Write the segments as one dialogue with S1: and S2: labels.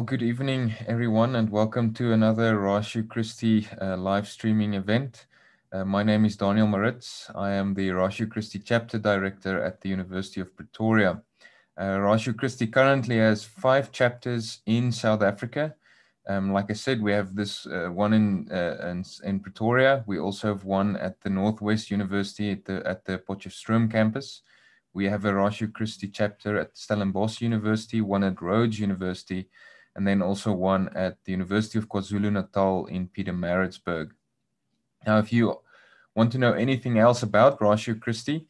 S1: Well, good evening, everyone, and welcome to another Rashu Christi live streaming event. My name is Daniel Maritz. I am the Rashu Christi Chapter Director at the University of Pretoria. Rashu Christi currently has 5 chapters in South Africa. Like I said, we have this one in Pretoria. We also have one at the Northwest University at the Potchefstroom campus. We have a Rashu Christi chapter at Stellenbosch University, one at Rhodes University, and then also one at the University of KwaZulu-Natal in Pietermaritzburg. Now, if you want to know anything else about Rashu Christi,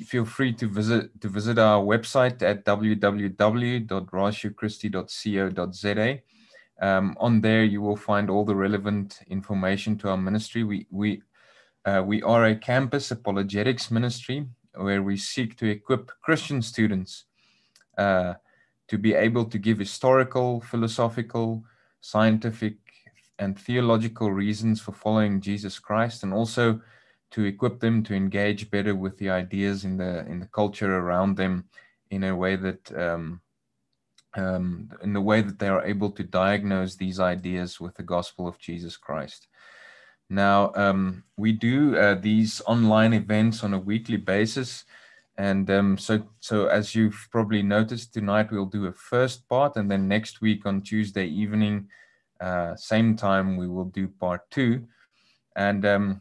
S1: feel free to visit our website at www.rashuchristi.co.za. On there, you will find all the relevant information to our ministry. We are a campus apologetics ministry where we seek to equip Christian students to be able to give historical, philosophical, scientific, and theological reasons for following Jesus Christ, and also to equip them to engage better with the ideas in the culture around them in a way that they are able to diagnose these ideas with the gospel of Jesus Christ. Now, we do these online events on a weekly basis. And so as you've probably noticed, tonight we'll do a first part, and then next week on Tuesday evening, same time, we will do part 2. And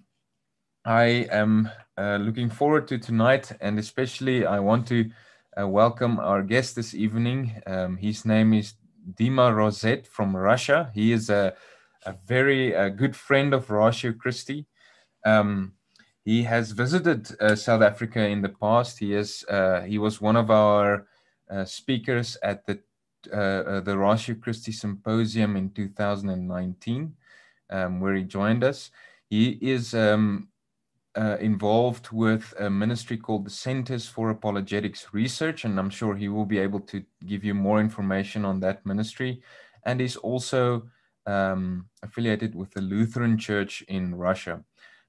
S1: I am looking forward to tonight, and especially I want to welcome our guest this evening. His name is Dima Rozet from Russia. He is a very good friend of Rashu Christi. He has visited South Africa in the past. He was one of our speakers at the Rashu Christi Symposium in 2019, where he joined us. He is involved with a ministry called the Centers for Apologetics Research, and I'm sure he will be able to give you more information on that ministry, and is also affiliated with the Lutheran Church in Russia.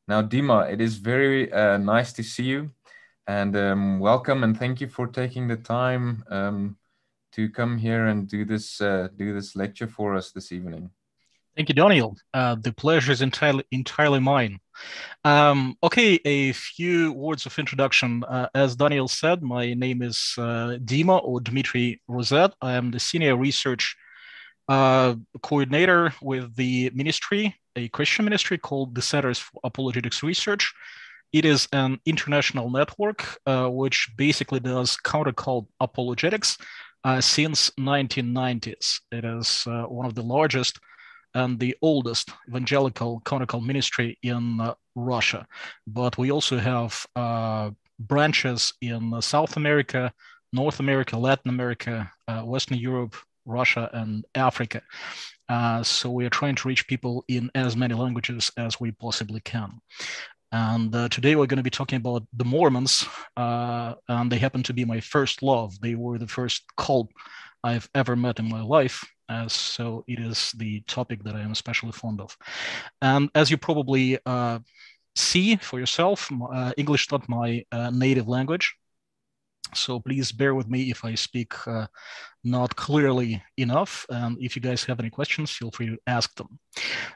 S1: Now, Dima, it is very nice to see you, and welcome, and thank you for taking the time to come here and do this lecture for us this evening.
S2: Thank you, Daniel. The pleasure is entirely mine. Okay, a few words of introduction. As Daniel said, my name is Dima or Dmitry Rozet. I am the senior research coordinator with the ministry, a Christian ministry called the Centers for Apologetics Research. It is an international network which basically does counter-cult apologetics since 1990s. It is one of the largest and the oldest evangelical counter-cult ministry in Russia. But we also have branches in South America, North America, Latin America, Western Europe, Russia, and Africa. So we are trying to reach people in as many languages as we possibly can. And today we're going to be talking about the Mormons, and they happen to be my first love. They were the first cult I've ever met in my life. So it is the topic that I am especially fond of. And as you probably see for yourself, English is not my native language. So please bear with me if I speak not clearly enough. And if you guys have any questions, feel free to ask them.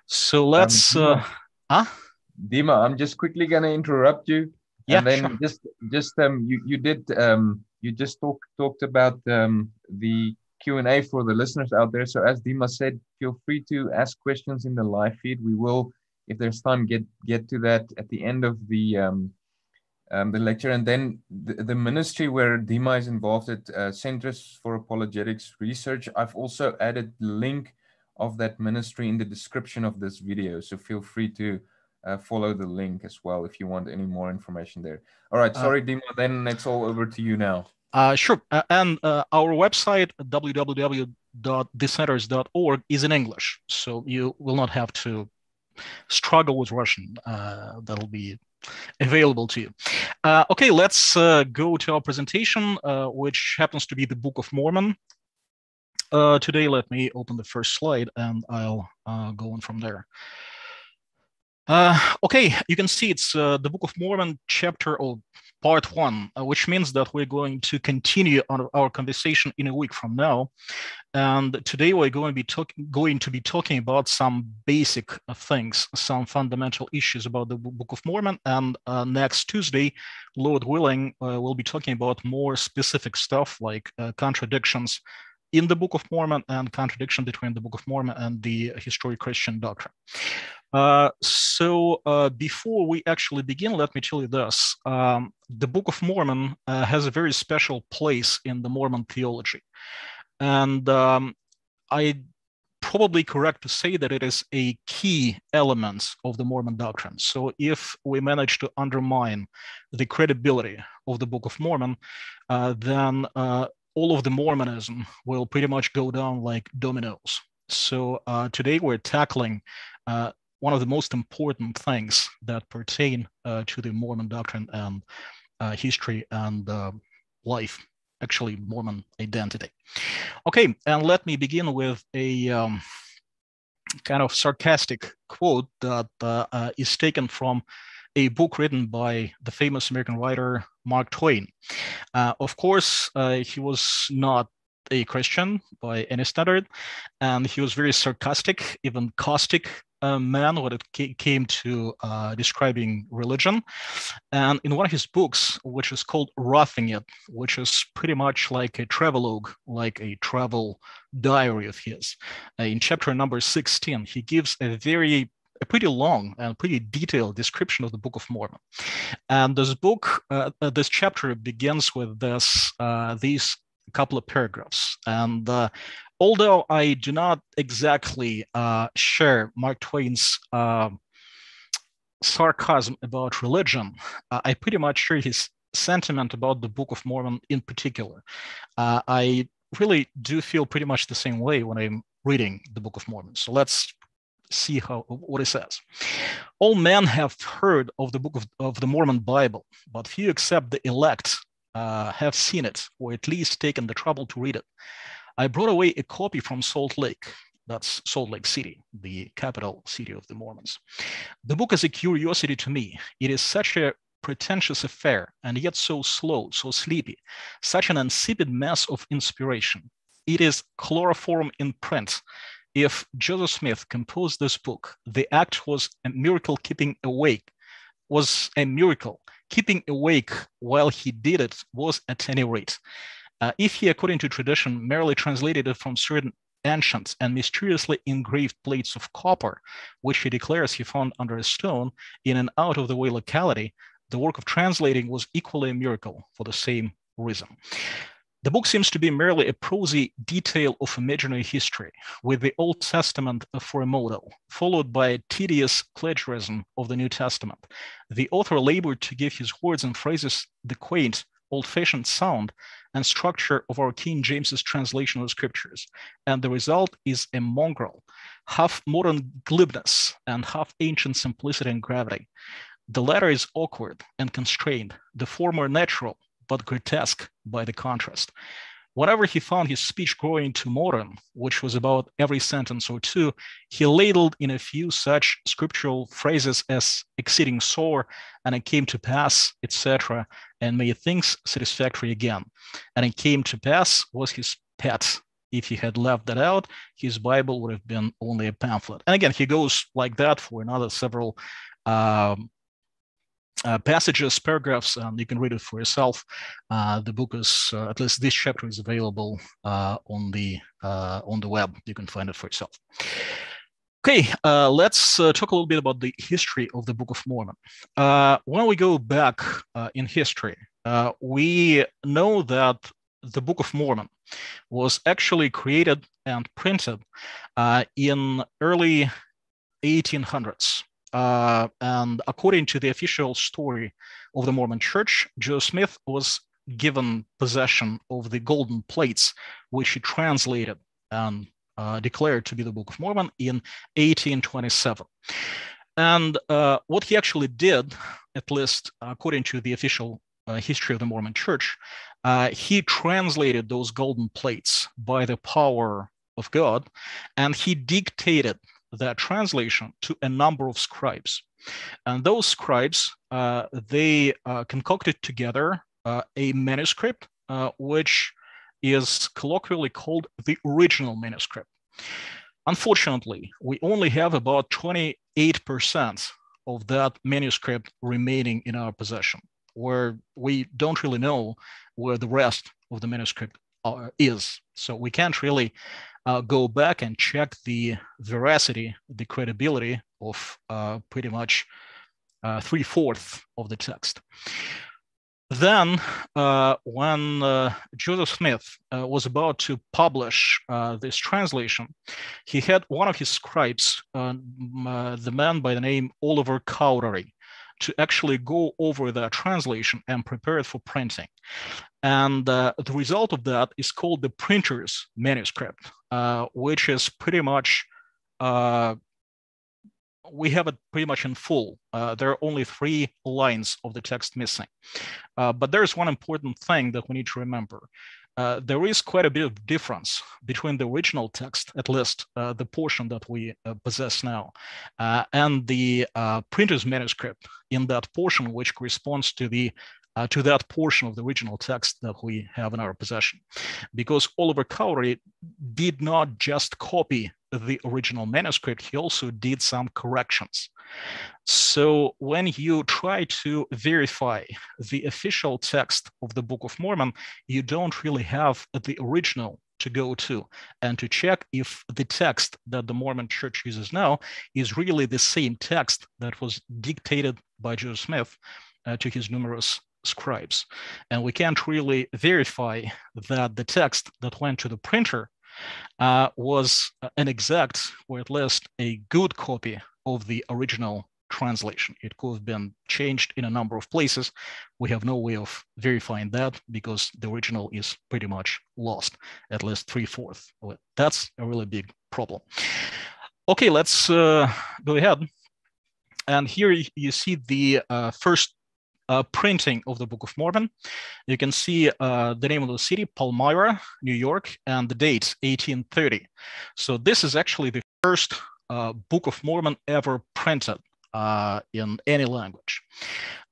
S2: So let's...
S1: Dima, I'm just quickly going to interrupt you.
S2: Yeah,
S1: and then
S2: sure.
S1: you just talked about the Q&A for the listeners out there. So as Dima said, feel free to ask questions in the live feed. We will, if there's time, get to that at the end of the lecture. And then the ministry where Dima is involved at, Centers for Apologetics Research, I've also added the link of that ministry in the description of this video. So feel free to follow the link as well if you want any more information there. All right, sorry, Dima, then it's all over to you now.
S2: Sure. And our website, www.thecenters.org, is in English. So you will not have to struggle with Russian. That'll be available to you. Okay, let's go to our presentation, which happens to be the Book of Mormon. Today, let me open the first slide and I'll go on from there. Okay, you can see it's the Book of Mormon chapter or part 1, which means that we're going to continue on our conversation in a week from now. And today we're going to be talking about some basic things, some fundamental issues about the Book of Mormon. And next Tuesday, Lord willing, we'll be talking about more specific stuff like contradictions in the Book of Mormon and contradiction between the Book of Mormon and the historic Christian doctrine. Before we actually begin, let me tell you this. The Book of Mormon has a very special place in the Mormon theology. And I probably correct to say that it is a key element of the Mormon doctrine. So if we manage to undermine the credibility of the Book of Mormon, then all of the Mormonism will pretty much go down like dominoes. So today we're tackling one of the most important things that pertain to the Mormon doctrine and history and life, actually Mormon identity. Okay, and let me begin with a kind of sarcastic quote that is taken from a book written by the famous American writer Mark Twain. Of course, he was not a Christian by any standard, and he was very sarcastic, even caustic man when it came to describing religion. And in one of his books, which is called Roughing It, which is pretty much like a travelogue, like a travel diary of his, in chapter number 16, he gives a pretty long and pretty detailed description of the Book of Mormon. And this chapter begins with these couple of paragraphs. And although I do not exactly share Mark Twain's sarcasm about religion, I pretty much share his sentiment about the Book of Mormon in particular. I really do feel pretty much the same way when I'm reading the Book of Mormon. So let's see what it says. All men have heard of the Book of the Mormon Bible, but few except the elect have seen it, or at least taken the trouble to read it. I brought away a copy from Salt Lake. That's Salt Lake City, the capital city of the Mormons. The book is a curiosity to me. It is such a pretentious affair, and yet so slow, so sleepy, such an insipid mess of inspiration. It is chloroform in print. If Joseph Smith composed this book, the act was a miracle keeping awake, Keeping awake while he did it was at any rate. If he, according to tradition, merely translated it from certain ancient and mysteriously engraved plates of copper, which he declares he found under a stone in an out-of-the-way locality, the work of translating was equally a miracle for the same reason. The book seems to be merely a prosy detail of imaginary history, with the Old Testament for a model, followed by a tedious plagiarism of the New Testament. The author labored to give his words and phrases the quaint, old-fashioned sound and structure of our King James's translation of the scriptures, and the result is a mongrel, half modern glibness and half ancient simplicity and gravity. The latter is awkward and constrained, the former natural, but grotesque by the contrast. Whenever he found his speech growing too modern, which was about every sentence or two, he ladled in a few such scriptural phrases as exceeding sore, and it came to pass, etc., and made things satisfactory again. And it came to pass was his pet. If he had left that out, his Bible would have been only a pamphlet. And again, he goes like that for another several passages, paragraphs, and you can read it for yourself. The book is, at least this chapter is available on the web. You can find it for yourself. Okay, let's talk a little bit about the history of the Book of Mormon. When we go back in history, we know that the Book of Mormon was actually created and printed in early 1800s. And according to the official story of the Mormon Church, Joe Smith was given possession of the golden plates, which he translated and declared to be the Book of Mormon in 1827. And what he actually did, at least according to the official history of the Mormon Church, he translated those golden plates by the power of God, and he dictated that translation to a number of scribes. And those scribes, they concocted together a manuscript, which is colloquially called the original manuscript. Unfortunately, we only have about 28% of that manuscript remaining in our possession, where we don't really know where the rest of the manuscript is. So we can't really go back and check the veracity, the credibility of pretty much 3/4 of the text. Then, when Joseph Smith was about to publish this translation, he had one of his scribes, the man by the name Oliver Cowdery, to actually go over the translation and prepare it for printing. And the result of that is called the printer's manuscript, which is pretty much, we have it pretty much in full. There are only 3 lines of the text missing. But there's one important thing that we need to remember. There is quite a bit of difference between the original text, at least the portion that we possess now, and the printer's manuscript in that portion, which corresponds to that portion of the original text that we have in our possession. Because Oliver Cowdery did not just copy the original manuscript, he also did some corrections. So when you try to verify the official text of the Book of Mormon, you don't really have the original to go to and to check if the text that the Mormon Church uses now is really the same text that was dictated by Joseph Smith to his numerous scribes. And we can't really verify that the text that went to the printer was an exact, or at least a good copy of the original translation. It could have been changed in a number of places. We have no way of verifying that because the original is pretty much lost, at least 3/4. That's a really big problem. Okay, let's go ahead. And here you see the first printing of the Book of Mormon. You can see the name of the city, Palmyra, New York, and the date, 1830. So this is actually the first Book of Mormon ever printed in any language.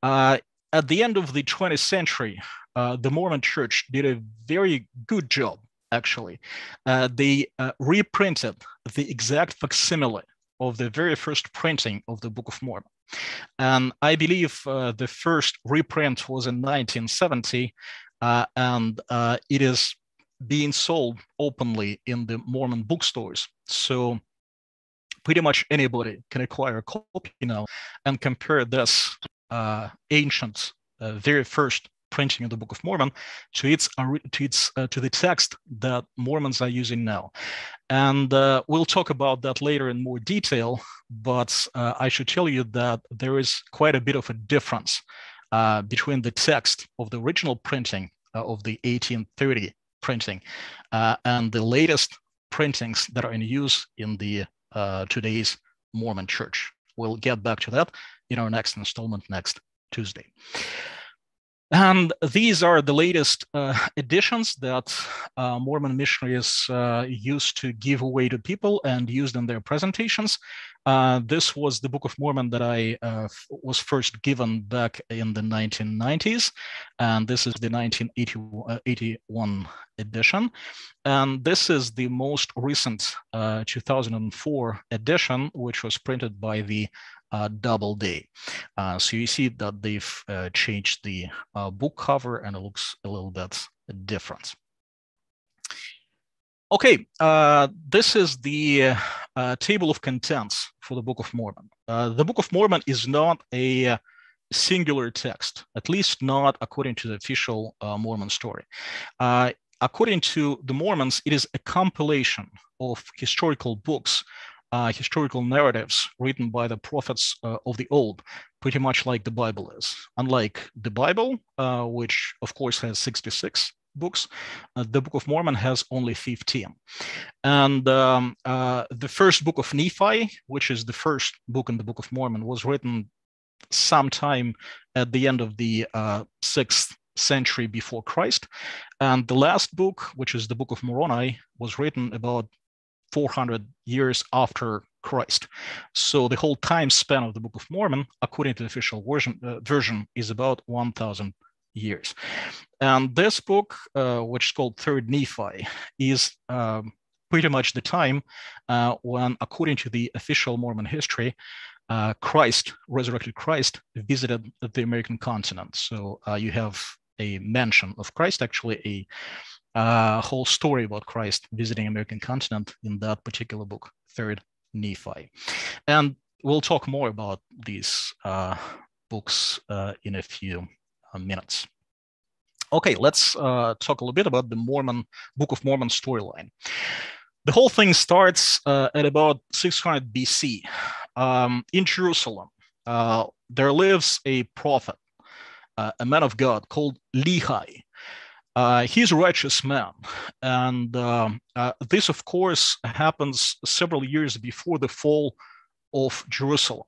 S2: At the end of the 20th century, the Mormon Church did a very good job, actually. They reprinted the exact facsimile of the very first printing of the Book of Mormon. And I believe the first reprint was in 1970, and it is being sold openly in the Mormon bookstores. So pretty much anybody can acquire a copy now and compare this ancient, very first printing of the Book of Mormon to the text that Mormons are using now. And we'll talk about that later in more detail, but I should tell you that there is quite a bit of a difference between the text of the original printing of the 1830 printing and the latest printings that are in use in the today's Mormon Church. We'll get back to that in our next installment next Tuesday. And these are the latest editions that Mormon missionaries used to give away to people and used in their presentations. This was the Book of Mormon that I was first given back in the 1990s. And this is the 1981 edition. And this is the most recent 2004 edition, which was printed by the Doubleday. So you see that they've changed the book cover and it looks a little bit different. Okay, this is the table of contents for the Book of Mormon. The Book of Mormon is not a singular text, at least not according to the official Mormon story. According to the Mormons, it is a compilation of historical books, historical narratives written by the prophets of the old, pretty much like the Bible is. Unlike the Bible, which of course has 66 books, the Book of Mormon has only 15. And the first book of Nephi, which is the first book in the Book of Mormon, was written sometime at the end of the 6th century before Christ. And the last book, which is the Book of Moroni, was written about 400 years after Christ. So the whole time span of the Book of Mormon, according to the official version, is about 1,000 years. And this book, which is called Third Nephi, is pretty much the time when, according to the official Mormon history, Christ, resurrected Christ, visited the American continent. So you have a mention of Christ, actually a whole story about Christ visiting American continent in that particular book, Third Nephi. And we'll talk more about these books in a few minutes. Okay, let's talk a little bit about the Book of Mormon storyline. The whole thing starts at about 600 BC. In Jerusalem, there lives a prophet, a man of God called Lehi. He's a righteous man. And this, of course, happens several years before the fall of Jerusalem.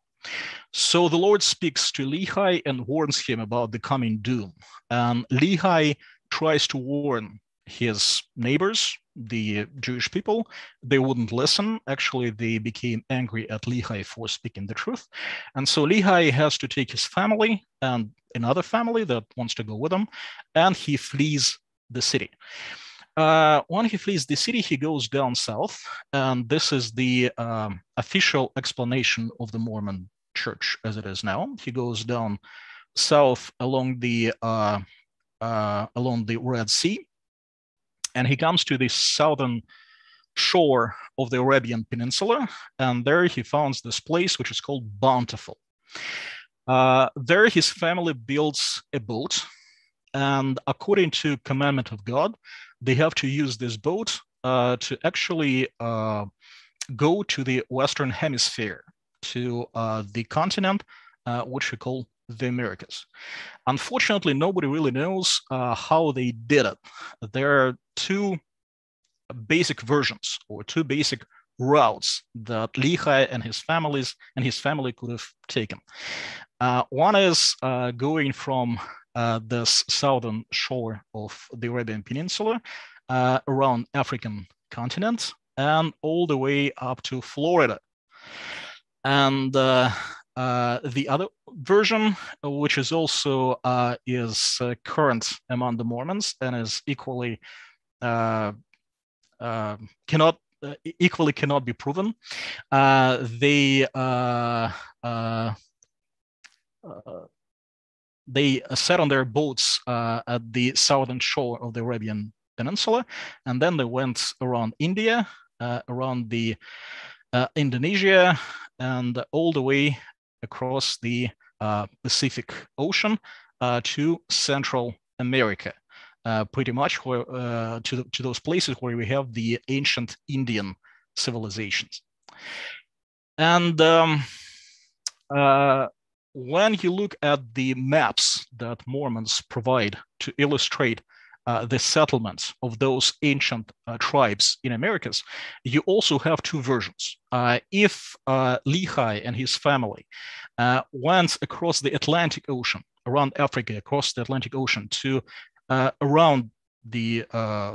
S2: So the Lord speaks to Lehi and warns him about the coming doom. And Lehi tries to warn his neighbors, the Jewish people. They wouldn't listen. Actually, they became angry at Lehi for speaking the truth. And so Lehi has to take his family and another family that wants to go with him, and he flees the city. When he flees the city, he goes down south, and this is the official explanation of the Mormon Church as it is now. He goes down south along the Red Sea, and he comes to the southern shore of the Arabian Peninsula, and there he founds this place which is called Bountiful. There his family builds a boat, and according to commandment of God, they have to use this boat to actually go to the Western Hemisphere, to the continent which we call the Americas. Unfortunately, nobody really knows how they did it. There are two basic versions, or two basic routes that Lehi and his family could have taken. One is going from this southern shore of the Arabian Peninsula around African continent and all the way up to Florida. And the other version, which is also current among the Mormons and is equally cannot be proven. They sat on their boats at the southern shore of the Arabian Peninsula, and then they went around India, around the Indonesia, and all the way across the Pacific Ocean to Central America, pretty much to those places where we have the ancient Indian civilizations. And when you look at the maps that Mormons provide to illustrate the settlements of those ancient tribes in Americas, you also have two versions. If Lehi and his family went across the Atlantic Ocean, around Africa, across the Atlantic Ocean to around the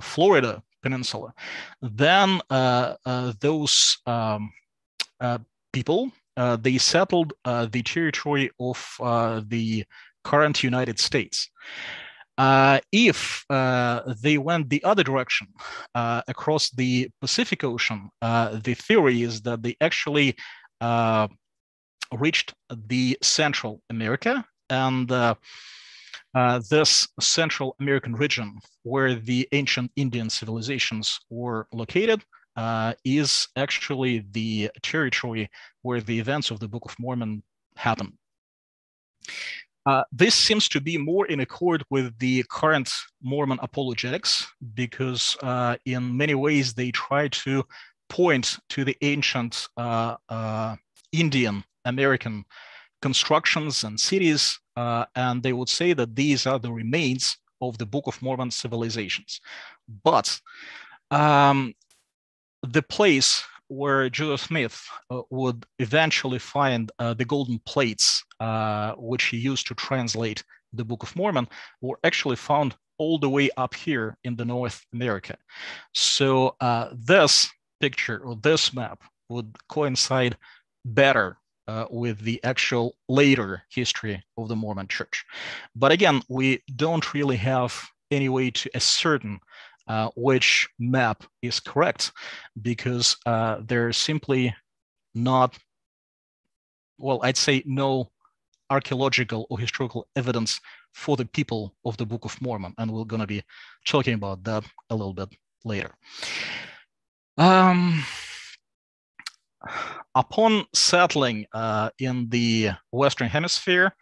S2: Florida Peninsula, then those people, they settled the territory of the current United States. If they went the other direction, across the Pacific Ocean, the theory is that they actually reached the Central America, and this Central American region where the ancient Indian civilizations were located is actually the territory where the events of the Book of Mormon happen. This seems to be more in accord with the current Mormon apologetics, because in many ways they try to point to the ancient Indian American constructions and cities, and they would say that these are the remains of the Book of Mormon civilizations. But the place where Joseph Smith would eventually find the golden plates, which he used to translate the Book of Mormon, were actually found all the way up here in the North America. So this picture or this map would coincide better with the actual later history of the Mormon Church. But again, we don't really have any way to ascertain which map is correct, because there's simply not, well, I'd say no archaeological or historical evidence for the people of the Book of Mormon, and we're going to be talking about that a little bit later. Upon settling in the Western Hemisphere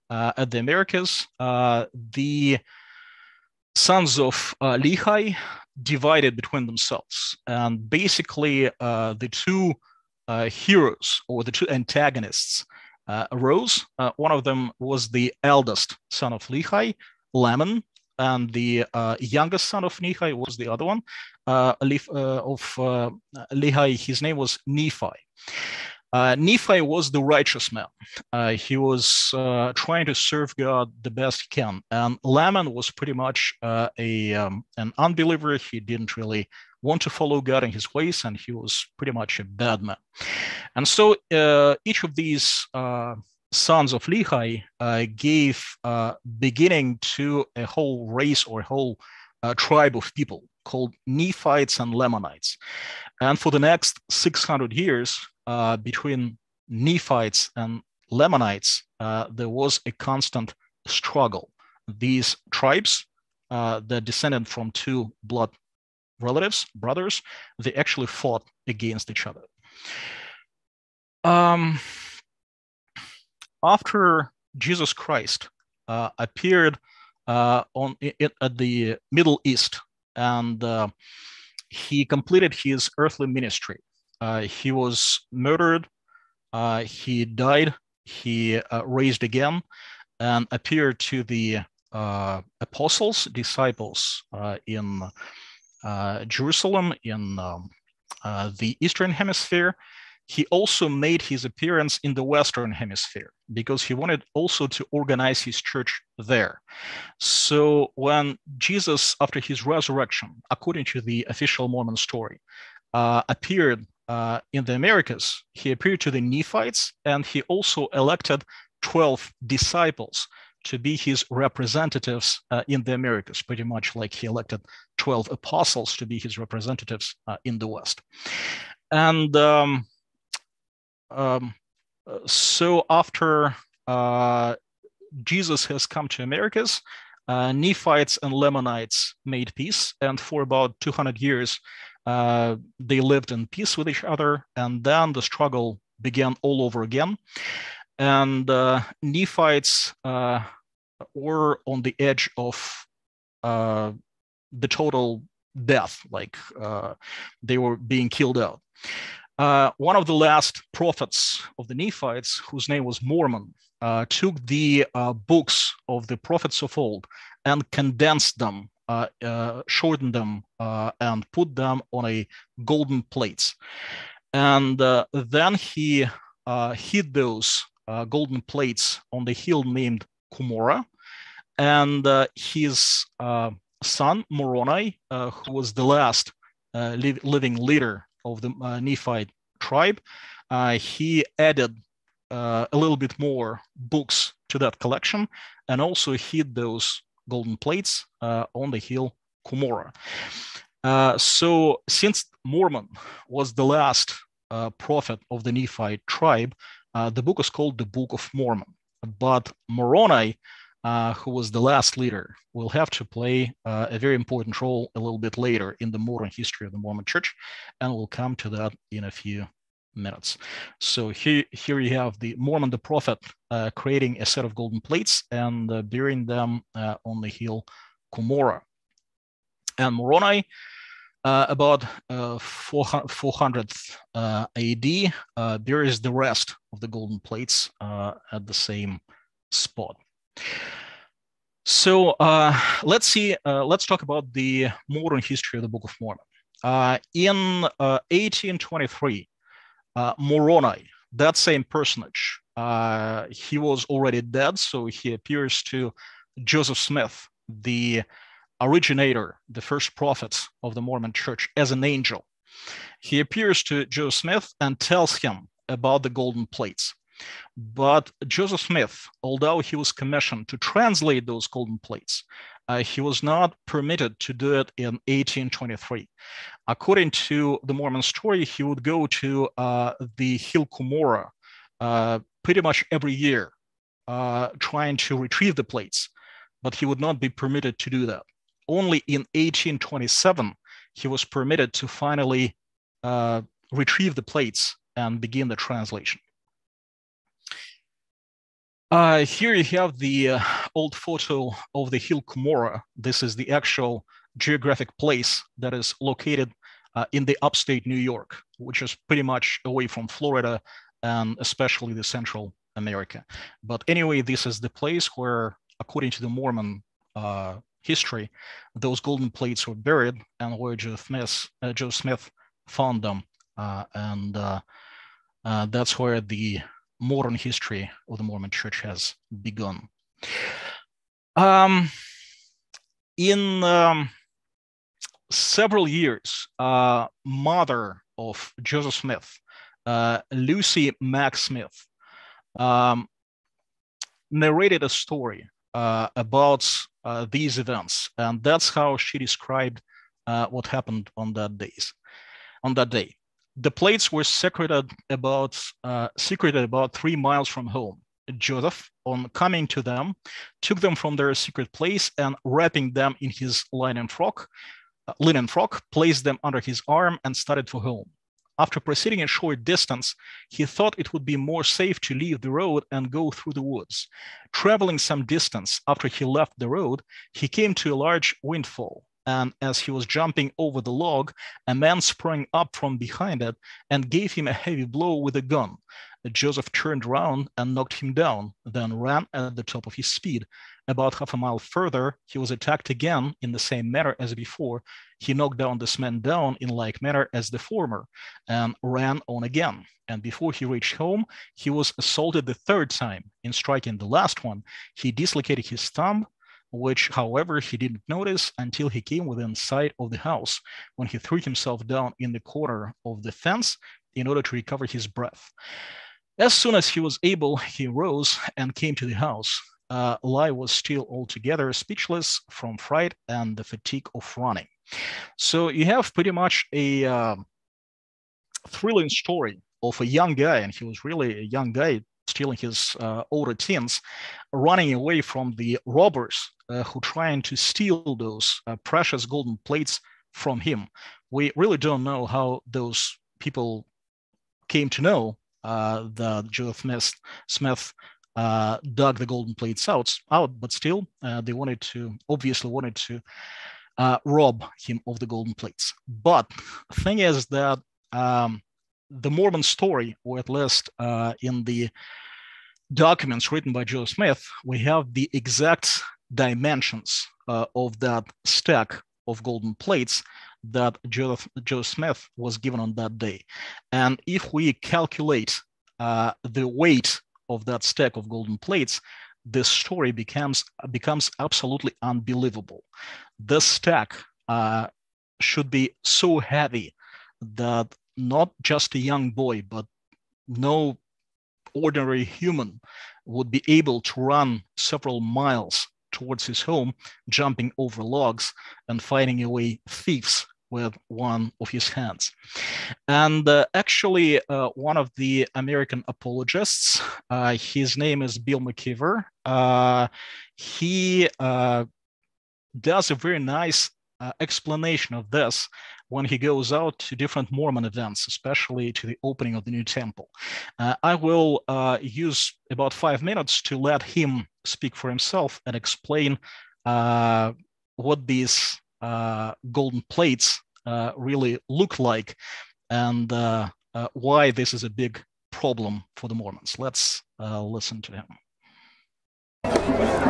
S2: at the Americas, the sons of Lehi divided between themselves, and basically the two heroes, or the two antagonists, arose. One of them was the eldest son of Lehi, Laman, and the youngest son of Lehi was the other one of Lehi. His name was Nephi. Nephi was the righteous man. He was trying to serve God the best he can. And Laman was pretty much an unbeliever. He didn't really want to follow God in his ways, and he was pretty much a bad man. And so each of these sons of Lehi gave beginning to a whole race or a whole tribe of people called Nephites and Lamanites. And for the next 600 years, between Nephites and Lamanites, there was a constant struggle. These tribes that descended from two blood relatives, brothers, they actually fought against each other. After Jesus Christ appeared at the Middle East, and he completed his earthly ministry. He was murdered, he died, he raised again, and appeared to the apostles, disciples in Jerusalem, in the Eastern Hemisphere. He also made his appearance in the Western Hemisphere because he wanted also to organize his church there. So when Jesus, after his resurrection, according to the official Mormon story, appeared in the Americas, he appeared to the Nephites, and he also elected 12 disciples to be his representatives in the Americas, pretty much like he elected 12 apostles to be his representatives in the West. And so after Jesus has come to Americas, Nephites and Lamanites made peace, and for about 200 years, they lived in peace with each other, and then the struggle began all over again. And Nephites were on the edge of the total death, like they were being killed out. One of the last prophets of the Nephites, whose name was Mormon, took the books of the prophets of old and condensed them, shortened them, and put them on a golden plates. And then he hid those golden plates on the hill named Cumorah. And his son, Moroni, who was the last living leader of the Nephite tribe, he added a little bit more books to that collection, and also hid those golden plates on the hill Cumorah. So since Mormon was the last prophet of the Nephite tribe, the book is called the Book of Mormon. But Moroni, who was the last leader, will have to play a very important role a little bit later in the modern history of the Mormon Church, and we'll come to that in a few minutes. So here you have the Mormon the prophet creating a set of golden plates and burying them on the hill Cumorah. And Moroni, about 400th AD, buries the rest of the golden plates at the same spot. So let's talk about the modern history of the Book of Mormon. In 1823, Moroni, that same personage, he was already dead, so he appears to Joseph Smith, the originator, the first prophet of the Mormon Church, as an angel. He appears to Joseph Smith and tells him about the golden plates. But Joseph Smith, although he was commissioned to translate those golden plates, he was not permitted to do it in 1823. According to the Mormon story, he would go to the Hill Cumorah pretty much every year, trying to retrieve the plates, but he would not be permitted to do that. Only in 1827, he was permitted to finally retrieve the plates and begin the translation. Here you have the old photo of the Hill Cumorah. This is the actual geographic place that is located in the upstate New York, which is pretty much away from Florida and especially the Central America. But anyway, this is the place where, according to the Mormon history, those golden plates were buried and where Joe Smith found them. That's where the modern history of the Mormon Church has begun. In several years, mother of Joseph Smith, Lucy Mack Smith, narrated a story about these events, and that's how she described what happened on that day. The plates were secreted about 3 miles from home. Joseph, on coming to them, took them from their secret place and wrapping them in his linen frock, placed them under his arm and started for home. After proceeding a short distance, he thought it would be more safe to leave the road and go through the woods. Traveling some distance after he left the road, he came to a large windfall. And as he was jumping over the log, a man sprang up from behind it and gave him a heavy blow with a gun. Joseph turned around and knocked him down, then ran at the top of his speed. About half a mile further, he was attacked again in the same manner as before. He knocked down this man down in like manner as the former and ran on again. And before he reached home, he was assaulted the third time. In striking the last one, he dislocated his thumb, which, however, he didn't notice until he came within sight of the house, when he threw himself down in the corner of the fence in order to recover his breath. As soon as he was able, he rose and came to the house. Lai was still altogether speechless from fright and the fatigue of running. So you have pretty much a thrilling story of a young guy, and he was really a young guy, still in his older teens, running away from the robbers who trying to steal those precious golden plates from him. We really don't know how those people came to know that Joseph Smith dug the golden plates out, but still they obviously wanted to rob him of the golden plates. But the thing is that the Mormon story, or at least in the documents written by Joseph Smith, we have the exact dimensions of that stack of golden plates that Joseph Smith was given on that day. And if we calculate the weight of that stack of golden plates, this story becomes absolutely unbelievable. This stack should be so heavy that not just a young boy, but no ordinary human would be able to run several miles towards his home, jumping over logs and fighting away thieves with one of his hands. And actually, one of the American apologists, his name is Bill McKeever, he does a very nice explanation of this when he goes out to different Mormon events, especially to the opening of the new temple. I will use about 5 minutes to let him speak for himself and explain what these golden plates really look like and why this is a big problem for the Mormons. Let's listen to him.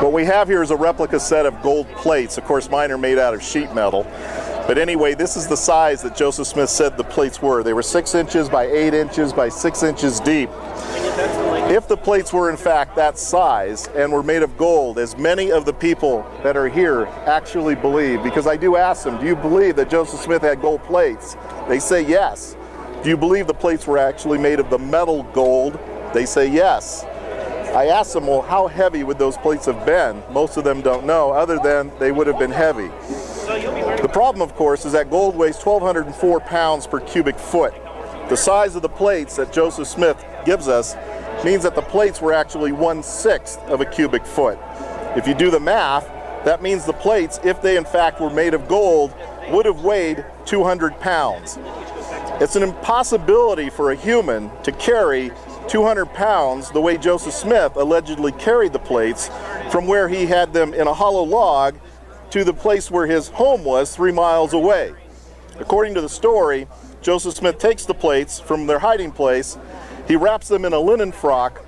S3: What we have here is a replica set of gold plates. Of course, mine are made out of sheet metal. But anyway, this is the size that Joseph Smith said the plates were. They were 6 inches by 8 inches by 6 inches deep. If the plates were in fact that size and were made of gold, as many of the people that are here actually believe, because I do ask them, do you believe that Joseph Smith had gold plates? They say yes. Do you believe the plates were actually made of the metal gold? They say yes. I asked them, well, how heavy would those plates have been? Most of them don't know, other than they would have been heavy. The problem, of course, is that gold weighs 1,204 pounds per cubic foot. The size of the plates that Joseph Smith gives us means that the plates were actually 1/6 of a cubic foot. If you do the math, that means the plates, if they in fact were made of gold, would have weighed 200 pounds. It's an impossibility for a human to carry 200 pounds the way Joseph Smith allegedly carried the plates from where he had them in a hollow log to the place where his home was 3 miles away. According to the story, Joseph Smith takes the plates from their hiding place, he wraps them in a linen frock,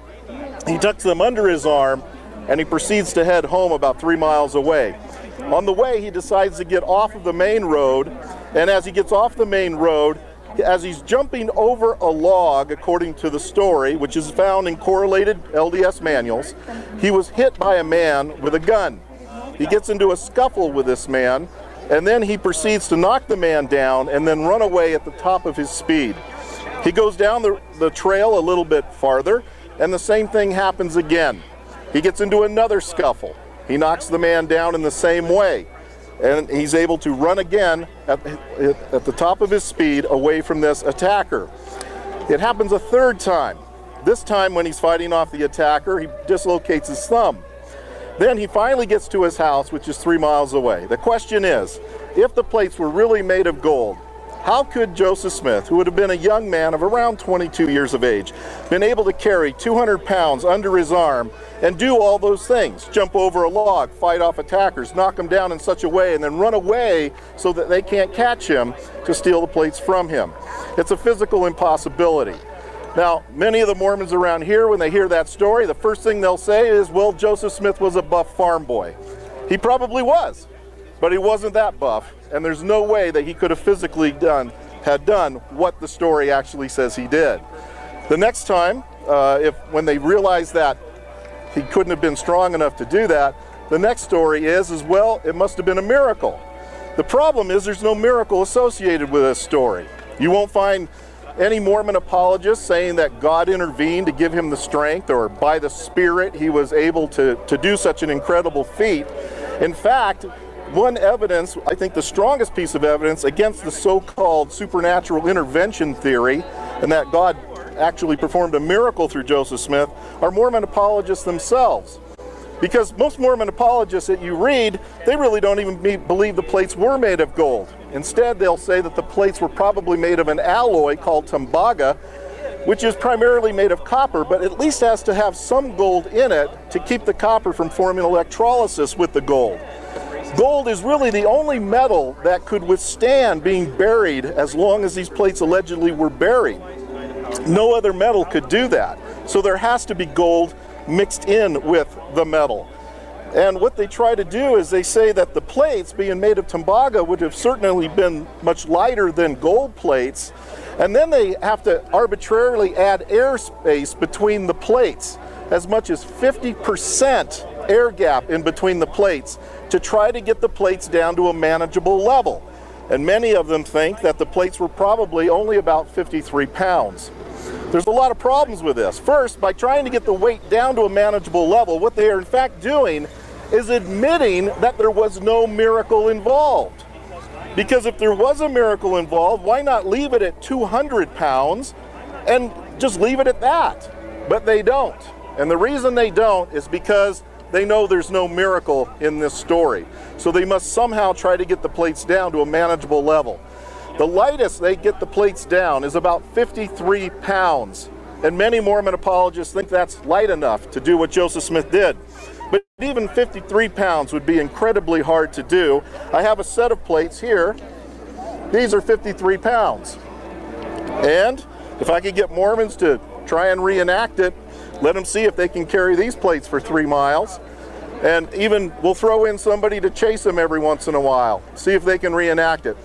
S3: he tucks them under his arm, and he proceeds to head home about 3 miles away. On the way, he decides to get off of the main road, and as he gets off the main road, as he's jumping over a log, according to the story, which is found in correlated LDS manuals, he was hit by a man with a gun. He gets into a scuffle with this man, and then he proceeds to knock the man down and then run away at the top of his speed. He goes down the trail a little bit farther, and the same thing happens again. He gets into another scuffle. He knocks the man down in the same way, and he's able to run again at the top of his speed away from this attacker. It happens a third time. This time, when he's fighting off the attacker, he dislocates his thumb. Then he finally gets to his house, which is 3 miles away. The question is, if the plates were really made of gold, how could Joseph Smith, who would have been a young man of around 22 years of age, been able to carry 200 pounds under his arm and do all those things? Jump over a log, fight off attackers, knock them down in such a way, and then run away so that they can't catch him to steal the plates from him. It's a physical impossibility. Now, many of the Mormons around here, when they hear that story, the first thing they'll say is, well, Joseph Smith was a buff farm boy. He probably was, but he wasn't that buff, and there's no way that he could have physically done what the story actually says he did. The next time, when they realize that he couldn't have been strong enough to do that, the next story is, well, it must have been a miracle. The problem is there's no miracle associated with this story. You won't find any Mormon apologists saying that God intervened to give him the strength, or by the Spirit he was able to do such an incredible feat. In fact, one evidence, I think the strongest piece of evidence against the so-called supernatural intervention theory, and that God actually performed a miracle through Joseph Smith, are Mormon apologists themselves. Because most Mormon apologists that you read, they really don't even believe the plates were made of gold. Instead, they'll say that the plates were probably made of an alloy called tembaga, which is primarily made of copper, but at least has to have some gold in it to keep the copper from forming electrolysis with the gold. Gold is really the only metal that could withstand being buried as long as these plates allegedly were buried. No other metal could do that. So there has to be gold mixed in with the metal. And what they try to do is they say that the plates, being made of tembaga, would have certainly been much lighter than gold plates. And then they have to arbitrarily add airspace between the plates, as much as 50% air gap in between the plates, to try to get the plates down to a manageable level. And many of them think that the plates were probably only about 53 pounds. There's a lot of problems with this. First, by trying to get the weight down to a manageable level, what they are in fact doing is admitting that there was no miracle involved. Because if there was a miracle involved, why not leave it at 200 pounds and just leave it at that? But they don't. And the reason they don't is because they know there's no miracle in this story. So they must somehow try to get the plates down to a manageable level. The lightest they get the plates down is about 53 pounds. And many Mormon apologists think that's light enough to do what Joseph Smith did. But even 53 pounds would be incredibly hard to do. I have a set of plates here. These are 53 pounds. And if I could get Mormons to try and reenact it, let them see if they can carry these plates for 3 miles. And even we'll throw in somebody to chase them every once in a while, see if they can reenact it.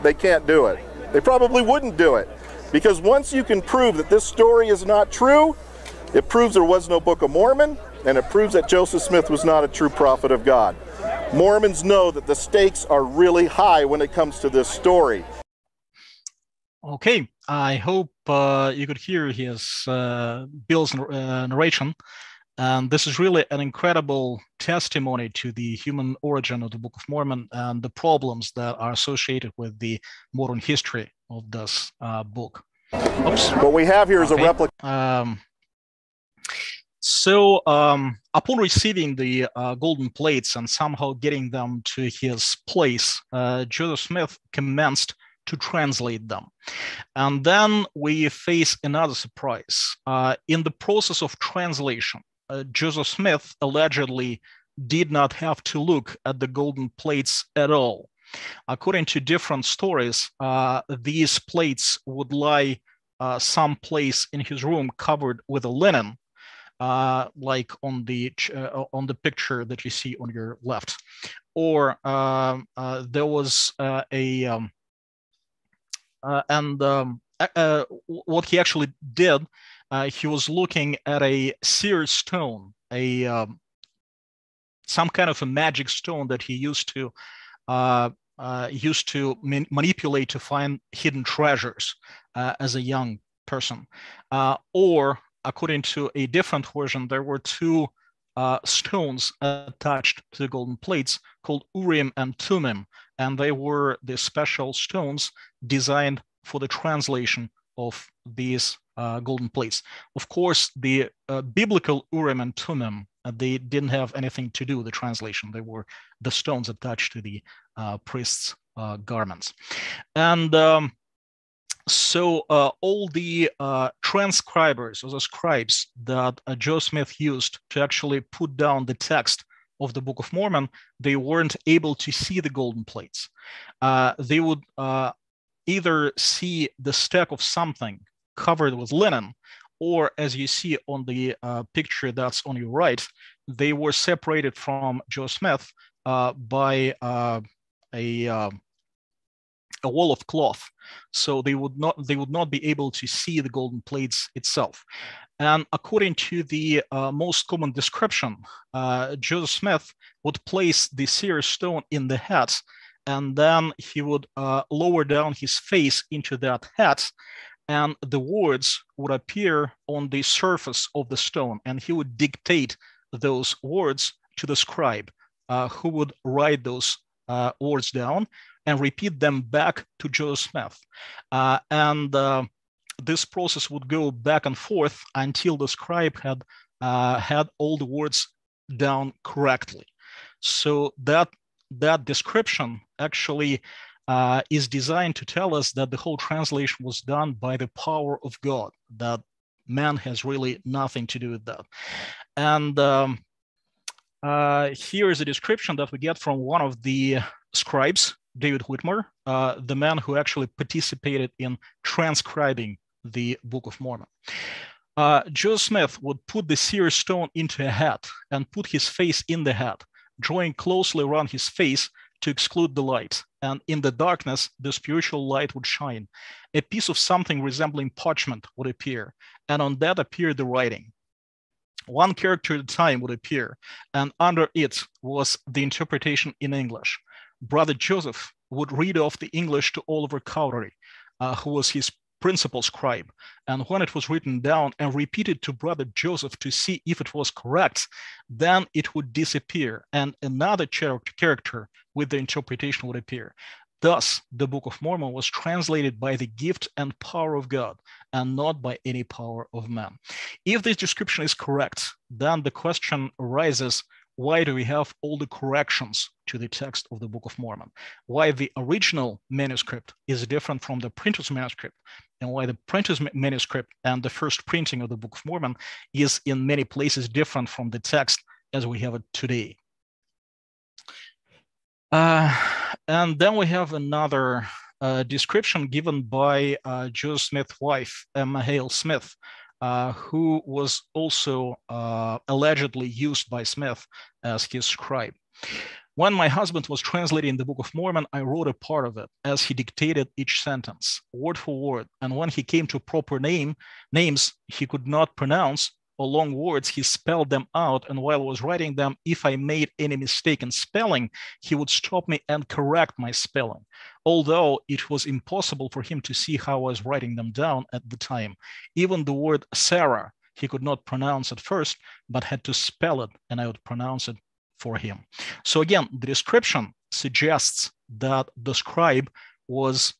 S3: They can't do it. They probably wouldn't do it. Because once you can prove that this story is not true, It proves there was no Book of Mormon, and it proves that Joseph Smith was not a true prophet of God. Mormons know that the stakes are really high when it comes to this story.
S2: Okay, I hope you could hear his Bill's narration. And this is really an incredible testimony to the human origin of the Book of Mormon and the problems that are associated with the modern history of this book. Oops.
S3: What we have here is a replica.
S2: Upon receiving the golden plates and somehow getting them to his place, Joseph Smith commenced to translate them. And then we face another surprise. In the process of translation, Joseph Smith allegedly did not have to look at the golden plates at all. According to different stories, these plates would lie someplace in his room covered with a linen, like on the picture that you see on your left. Or there was what he actually did, he was looking at a seer stone, some kind of a magic stone that he used to manipulate to find hidden treasures as a young person. Or according to a different version, there were two stones attached to the golden plates called Urim and Thummim, and they were the special stones designed for the translation of these golden plates. Of course, the biblical Urim and Thummim, they didn't have anything to do with the translation. They were the stones attached to the priest's garments. And so all the transcribers or the scribes that Joseph Smith used to actually put down the text of the Book of Mormon, they weren't able to see the golden plates. They would either see the stack of something covered with linen, or as you see on the picture that's on your right, they were separated from Joseph Smith by a wall of cloth, so they would not be able to see the golden plates itself. And according to the most common description, Joseph Smith would place the seer stone in the hat, and then he would lower down his face into that hat, and the words would appear on the surface of the stone, and he would dictate those words to the scribe, who would write those words down and repeat them back to Joseph Smith. This process would go back and forth until the scribe had all the words down correctly. So that description actually is designed to tell us that the whole translation was done by the power of God, that man has really nothing to do with that. And here is a description that we get from one of the scribes, David Whitmer, the man who actually participated in transcribing the Book of Mormon. Joseph Smith would put the seer stone into a hat and put his face in the hat, drawing closely around his face to exclude the light. And in the darkness, the spiritual light would shine. A piece of something resembling parchment would appear, and on that appeared the writing. One character at a time would appear, and under it was the interpretation in English. Brother Joseph would read off the English to Oliver Cowdery, who was his principal scribe. And when it was written down and repeated to Brother Joseph to see if it was correct, then it would disappear, and another character with the interpretation would appear. Thus, the Book of Mormon was translated by the gift and power of God, and not by any power of man. If this description is correct, then the question arises, why do we have all the corrections to the text of the Book of Mormon? Why the original manuscript is different from the printer's manuscript, and why the printer's manuscript and the first printing of the Book of Mormon is in many places different from the text as we have it today. And then we have another description given by Joseph Smith's wife, Emma Hale Smith, who was also allegedly used by Smith as his scribe. When my husband was translating the Book of Mormon, I wrote a part of it as he dictated each sentence, word for word. And when he came to proper names he could not pronounce, or long words, he spelled them out. And while I was writing them, if I made any mistake in spelling, he would stop me and correct my spelling, although it was impossible for him to see how I was writing them down at the time. Even the word Sarah, he could not pronounce at first, but had to spell it, and I would pronounce it for him. So again, the description suggests that the scribe was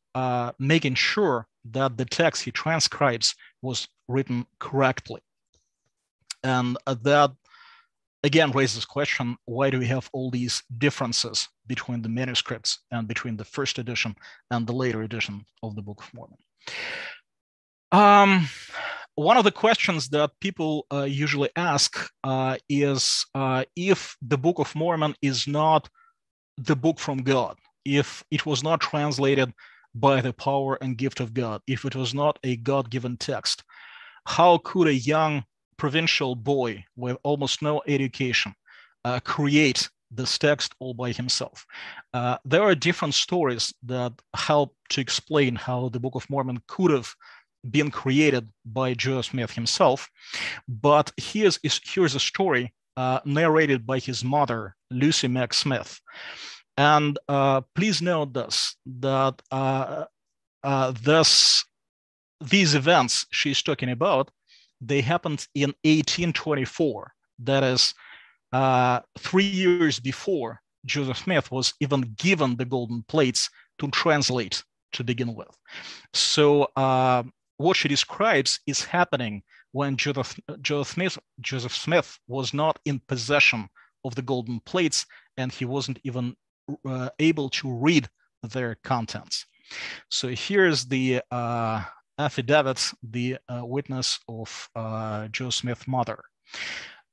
S2: making sure that the text he transcribes was written correctly. And that, again, raises the question, why do we have all these differences between the manuscripts and between the first edition and the later edition of the Book of Mormon? One of the questions that people usually ask is if the Book of Mormon is not the book from God, if it was not translated by the power and gift of God, if it was not a God-given text, how could a young provincial boy with almost no education create this text all by himself? There are different stories that help to explain how the Book of Mormon could have been created by Joseph Smith himself, but here's a story narrated by his mother, Lucy Mack Smith. And please note this, that these events she's talking about, they happened in 1824. That is 3 years before Joseph Smith was even given the golden plates to translate to begin with. So what she describes is happening when Joseph Smith was not in possession of the golden plates, and he wasn't even able to read their contents. So here's the affidavit, the witness of Joseph Smith's mother.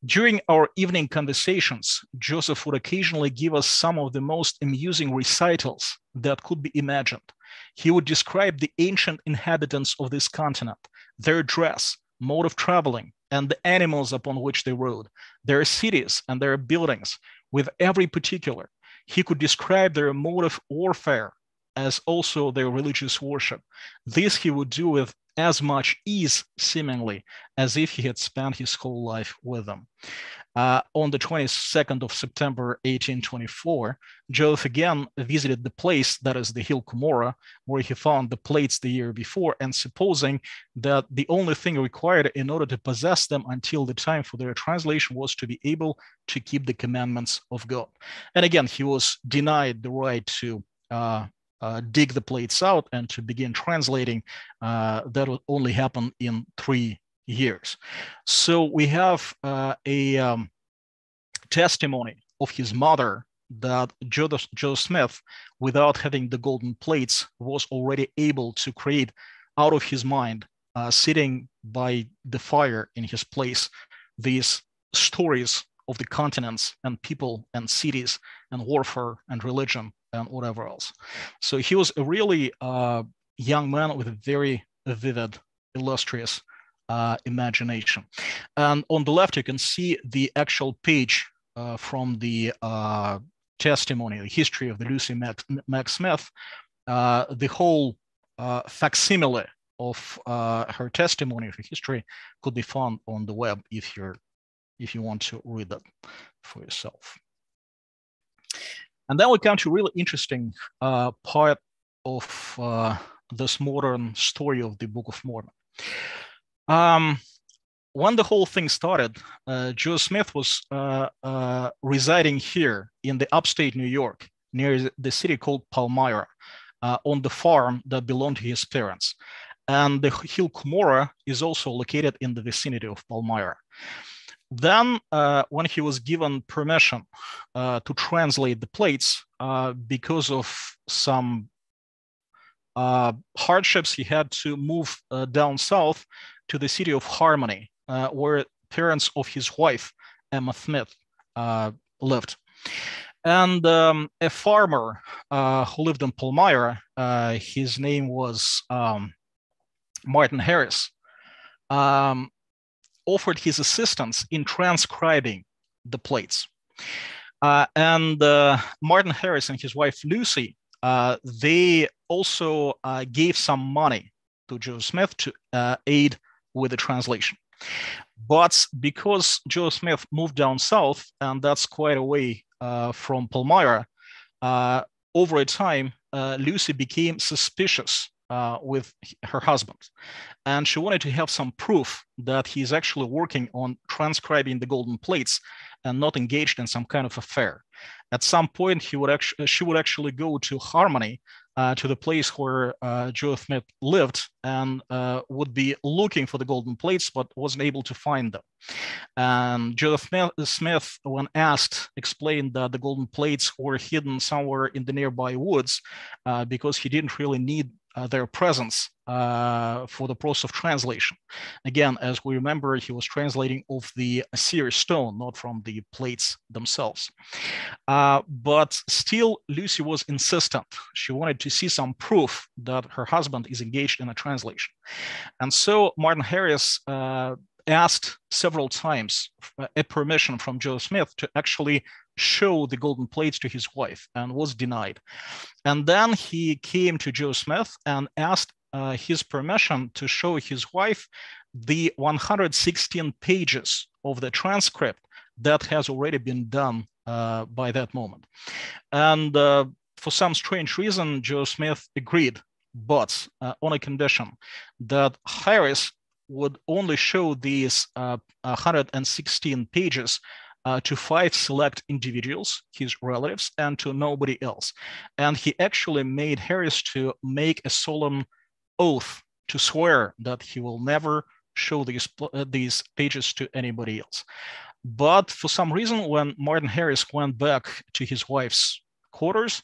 S2: During our evening conversations, Joseph would occasionally give us some of the most amusing recitals that could be imagined. He would describe the ancient inhabitants of this continent, their dress, mode of traveling, and the animals upon which they rode, their cities and their buildings, with every particular. He could describe their mode of warfare, as also their religious worship. This he would do with as much ease, seemingly, as if he had spent his whole life with them. On the 22nd of September, 1824, Joseph again visited the place, that is the hill Cumorah, where he found the plates the year before, and supposing that the only thing required in order to possess them until the time for their translation was to be able to keep the commandments of God. And again, he was denied the right to dig the plates out and to begin translating. That would only happen in 3 years. So we have a testimony of his mother that Joseph Smith, without having the golden plates, was already able to create out of his mind, sitting by the fire in his place, these stories of the continents and people and cities and warfare and religion and whatever else. So he was a really young man with a very vivid, illustrious imagination. And on the left, you can see the actual page from the testimony, the history of the Lucy Mack Smith. The whole facsimile of her testimony, of her history, could be found on the web if you want to read that for yourself. And then we come to a really interesting part of this modern story of the Book of Mormon. When the whole thing started, Joseph Smith was residing here in the upstate New York, near the city called Palmyra, on the farm that belonged to his parents. And the hill Cumorah is also located in the vicinity of Palmyra. Then, when he was given permission to translate the plates, because of some hardships, he had to move down south to the city of Harmony, where parents of his wife, Emma Smith, lived. And a farmer who lived in Palmyra, his name was Martin Harris, offered his assistance in transcribing the plates. And Martin Harris and his wife Lucy, they also gave some money to Joseph Smith to aid with the translation. But because Joseph Smith moved down south, and that's quite a way from Palmyra, over a time, Lucy became suspicious with her husband. And she wanted to have some proof that he's actually working on transcribing the golden plates and not engaged in some kind of affair. At some point, she would actually go to Harmony, to the place where Joseph Smith lived, and would be looking for the golden plates, but wasn't able to find them. And Joseph Smith, when asked, explained that the golden plates were hidden somewhere in the nearby woods because he didn't really need their presence for the process of translation. Again, as we remember, he was translating of the Assyrian stone, not from the plates themselves. But still, Lucy was insistent. She wanted to see some proof that her husband is engaged in a translation. And so Martin Harris asked several times a permission from Joseph Smith to actually show the golden plates to his wife, and was denied. And then he came to Joseph Smith and asked his permission to show his wife the 116 pages of the transcript that has already been done by that moment. And for some strange reason, Joseph Smith agreed, but on a condition that Harris would only show these 116 pages to 5 select individuals, his relatives, and to nobody else. And he actually made Harris to make a solemn oath to swear that he will never show these pages to anybody else. But for some reason, when Martin Harris went back to his wife's quarters,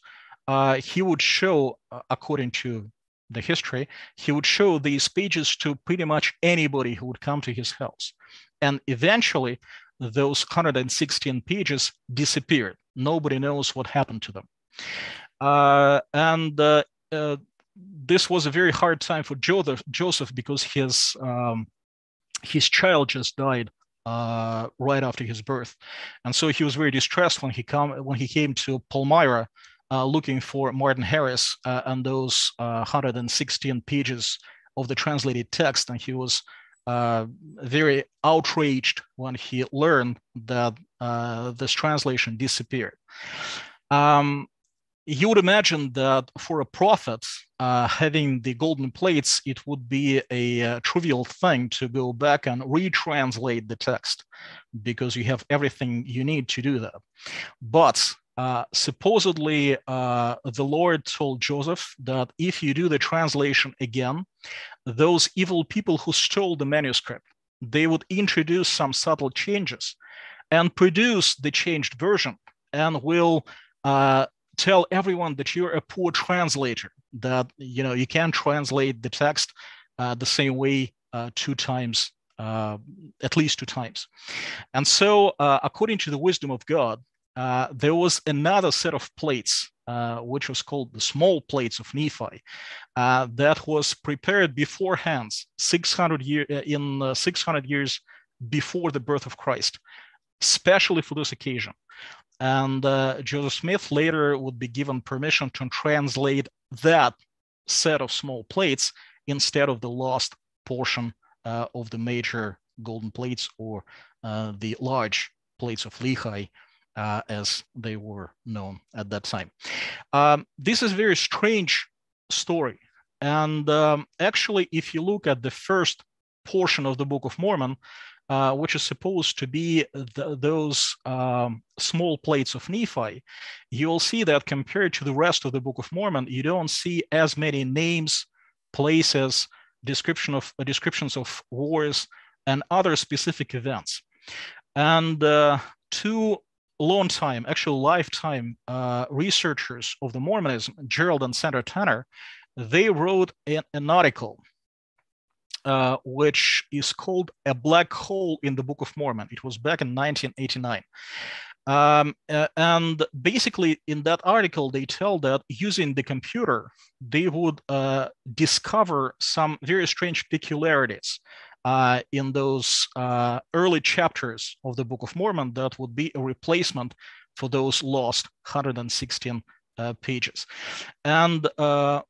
S2: he would show, according to the history, he would show these pages to pretty much anybody who would come to his house. And eventually, those 116 pages disappeared. Nobody knows what happened to them. This was a very hard time for Joseph because his child just died right after his birth. And so he was very distressed when he came to Palmyra looking for Martin Harris and those 116 pages of the translated text. And he was very outraged when he learned that this translation disappeared. You would imagine that for a prophet, having the golden plates, it would be a trivial thing to go back and retranslate the text because you have everything you need to do that. But supposedly, the Lord told Joseph that if you do the translation again, those evil people who stole the manuscript, they would introduce some subtle changes and produce the changed version, and will tell everyone that you're a poor translator, that you can't translate the text the same way 2 times, at least 2 times. And so, according to the wisdom of God, there was another set of plates, which was called the small plates of Nephi, that was prepared beforehand, 600 years before the birth of Christ, especially for this occasion. And Joseph Smith later would be given permission to translate that set of small plates instead of the lost portion of the major golden plates, or the large plates of Lehi, as they were known at that time. This is a very strange story. And actually, if you look at the first portion of the Book of Mormon, which is supposed to be those small plates of Nephi, you'll see that compared to the rest of the Book of Mormon, you don't see as many names, places, descriptions of wars, and other specific events. And 2 long-time, actually lifetime researchers of the Mormonism, Gerald and Sandra Tanner, they wrote an article which is called A Black Hole in the Book of Mormon. It was back in 1989. And basically in that article, they tell that using the computer, they would discover some very strange peculiarities in those early chapters of the Book of Mormon that would be a replacement for those lost 116 pages. And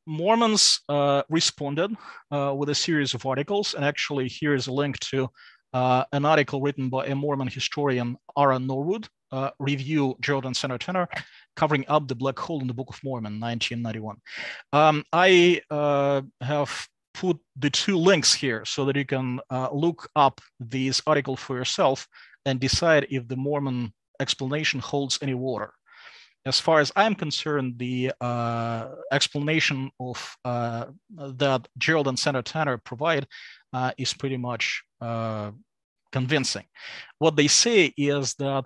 S2: Mormons responded with a series of articles. And actually, here is a link to an article written by a Mormon historian, Aaron Norwood, Review, Jordan Center Tenor, covering up the black hole in the Book of Mormon, 1991. I have put the two links here so that you can look up this article for yourself and decide if the Mormon explanation holds any water. As far as I'm concerned, the explanation of that Gerald and Senator Tanner provide is pretty much convincing. What they say is that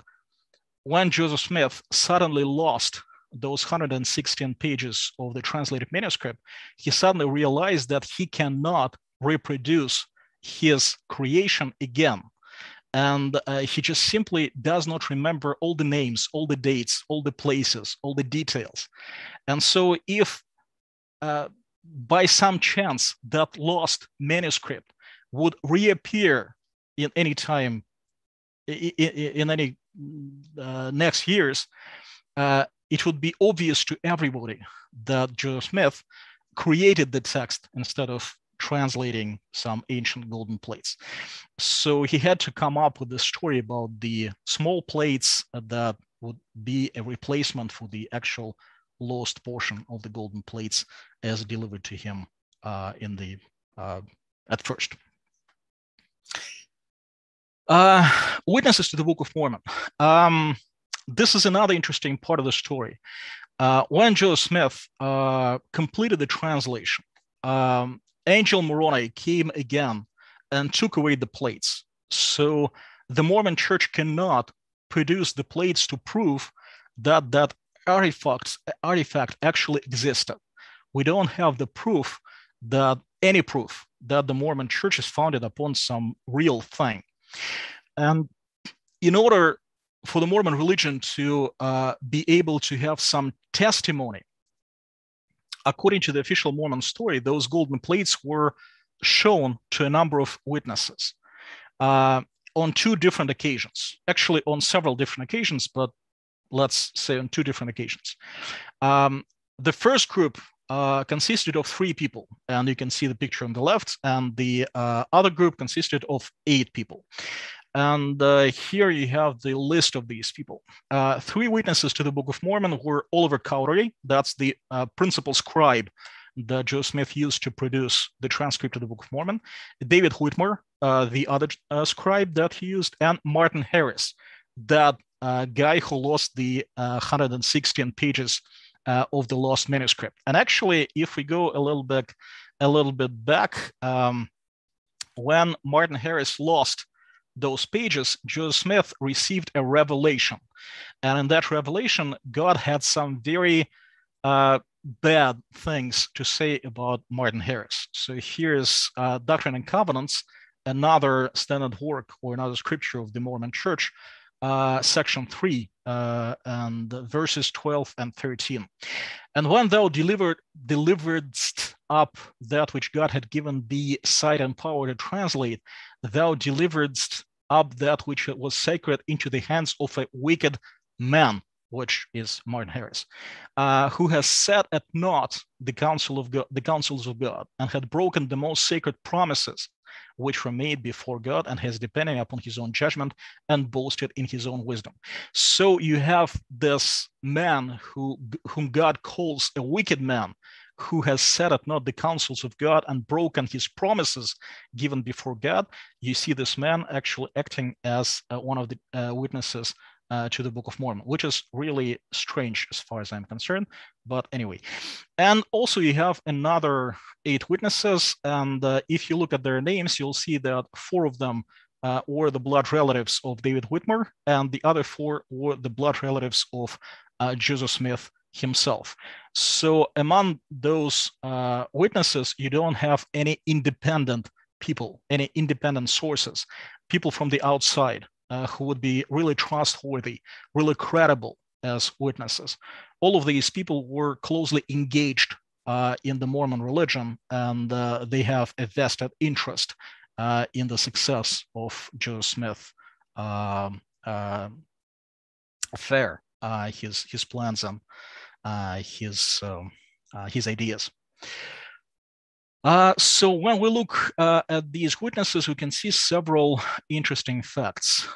S2: when Joseph Smith suddenly lost those 116 pages of the translated manuscript, he suddenly realized that he cannot reproduce his creation again. And he just simply does not remember all the names, all the dates, all the places, all the details. And so if by some chance that lost manuscript would reappear in any time, in any next years, it would be obvious to everybody that Joseph Smith created the text instead of translating some ancient golden plates. So he had to come up with a story about the small plates that would be a replacement for the actual lost portion of the golden plates as delivered to him in the at first. Witnesses to the Book of Mormon. This is another interesting part of the story. When Joseph Smith completed the translation, Angel Moroni came again and took away the plates. So the Mormon Church cannot produce the plates to prove that that artifact actually existed. We don't have the proof that any proof that the Mormon Church is founded upon some real thing. And in order for the Mormon religion to be able to have some testimony, according to the official Mormon story, those golden plates were shown to a number of witnesses on two different occasions, actually on several different occasions, but let's say on two different occasions. The first group consisted of 3 people, and you can see the picture on the left, and the other group consisted of 8 people. And here you have the list of these people. 3 witnesses to the Book of Mormon were Oliver Cowdery, that's the principal scribe that Joe Smith used to produce the transcript of the Book of Mormon, David Whitmer, the other scribe that he used, and Martin Harris, that guy who lost the 116 pages of the lost manuscript. And actually, if we go a little bit back, when Martin Harris lost those pages, Joseph Smith received a revelation. And in that revelation, God had some very bad things to say about Martin Harris. So here's Doctrine and Covenants, another standard work or another scripture of the Mormon Church, section 3 and verses 12 and 13. And when thou deliveredst up that which God had given thee sight and power to translate, thou deliveredst up that which was sacred into the hands of a wicked man, which is Martin Harris, who has set at naught the counsels of God, and had broken the most sacred promises which were made before God, and has depended upon his own judgment and boasted in his own wisdom. So you have this man whom God calls a wicked man, who has set at naught the counsels of God and broken his promises given before God. You see this man actually acting as one of the witnesses to the Book of Mormon, which is really strange as far as I'm concerned. But anyway, and also you have another 8 witnesses. And if you look at their names, you'll see that 4 of them were the blood relatives of David Whitmer, and the other 4 were the blood relatives of Joseph Smith himself. So among those witnesses, you don't have any independent people, any independent sources, people from the outside who would be really trustworthy, really credible as witnesses. All of these people were closely engaged in the Mormon religion, and they have a vested interest in the success of Joseph Smith affair, his plans and his ideas. So when we look at these witnesses, we can see several interesting facts.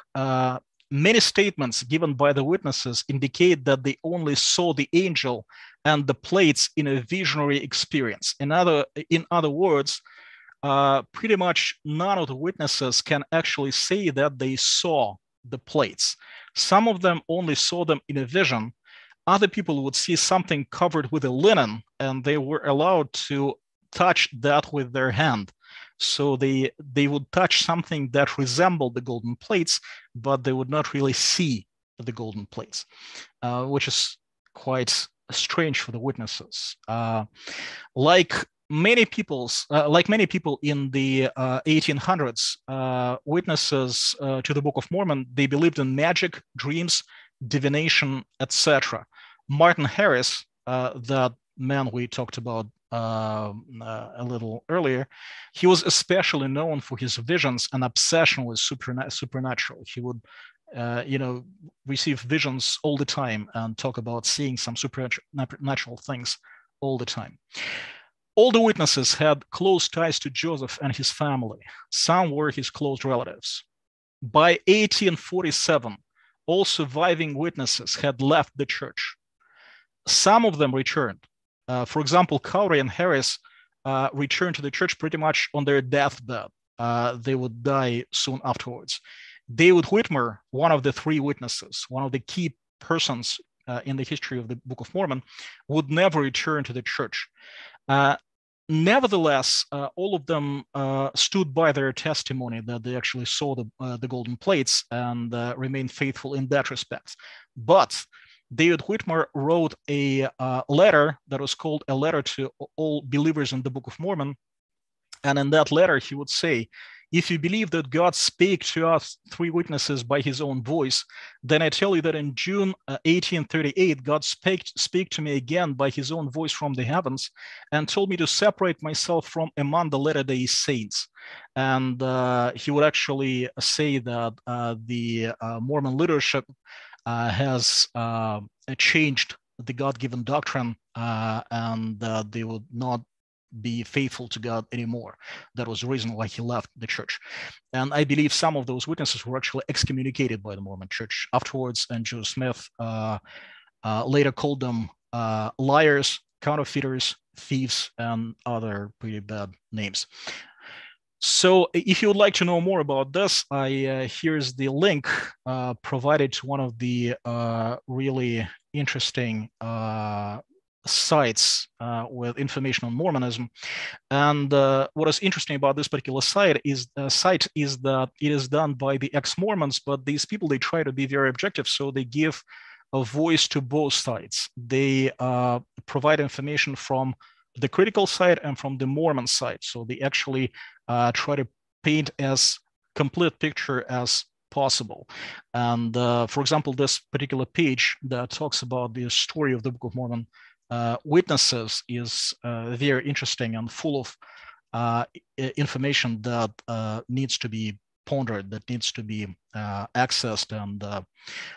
S2: Many statements given by the witnesses indicate that they only saw the angel and the plates in a visionary experience. In other words, pretty much none of the witnesses can actually say that they saw the plates. Some of them only saw them in a vision. Other people would see something covered with a linen, and they were allowed to touch that with their hand. So they would touch something that resembled the golden plates, but they would not really see the golden plates, which is quite strange for the witnesses. Like many people in the 1800s, witnesses to the Book of Mormon, they believed in magic, dreams, divination, etc. Martin Harris, that man we talked about a little earlier, he was especially known for his visions and obsession with supernatural. He would, receive visions all the time and talk about seeing some supernatural things all the time. All the witnesses had close ties to Joseph and his family. Some were his close relatives. By 1847, all surviving witnesses had left the church. Some of them returned. For example, Cowdery and Harris returned to the church pretty much on their deathbed. They would die soon afterwards. David Whitmer, one of the three witnesses, one of the key persons in the history of the Book of Mormon, would never return to the church. Nevertheless, all of them stood by their testimony that they actually saw the golden plates and remained faithful in that respect. But David Whitmer wrote a letter that was called a letter to all believers in the Book of Mormon. And in that letter, he would say, if you believe that God spake to us three witnesses by his own voice, then I tell you that in June 1838, God spake to me again by his own voice from the heavens and told me to separate myself from among the latter-day saints. And he would actually say that the Mormon leadership has changed the God-given doctrine and they would not be faithful to God anymore. That was the reason why he left the church. And I believe some of those witnesses were actually excommunicated by the Mormon church afterwards, and Joseph Smith later called them liars, counterfeiters, thieves, and other pretty bad names. So if you would like to know more about this, here's the link provided to one of the really interesting sites with information on Mormonism. And what is interesting about this particular site is that it is done by the ex-Mormons, but these people, they try to be very objective, so they give a voice to both sides. They provide information from the critical side and from the Mormon side. So they actually try to paint as complete picture as possible. And for example, this particular page that talks about the story of the Book of Mormon witnesses is very interesting and full of information that needs to be pondered, that needs to be accessed and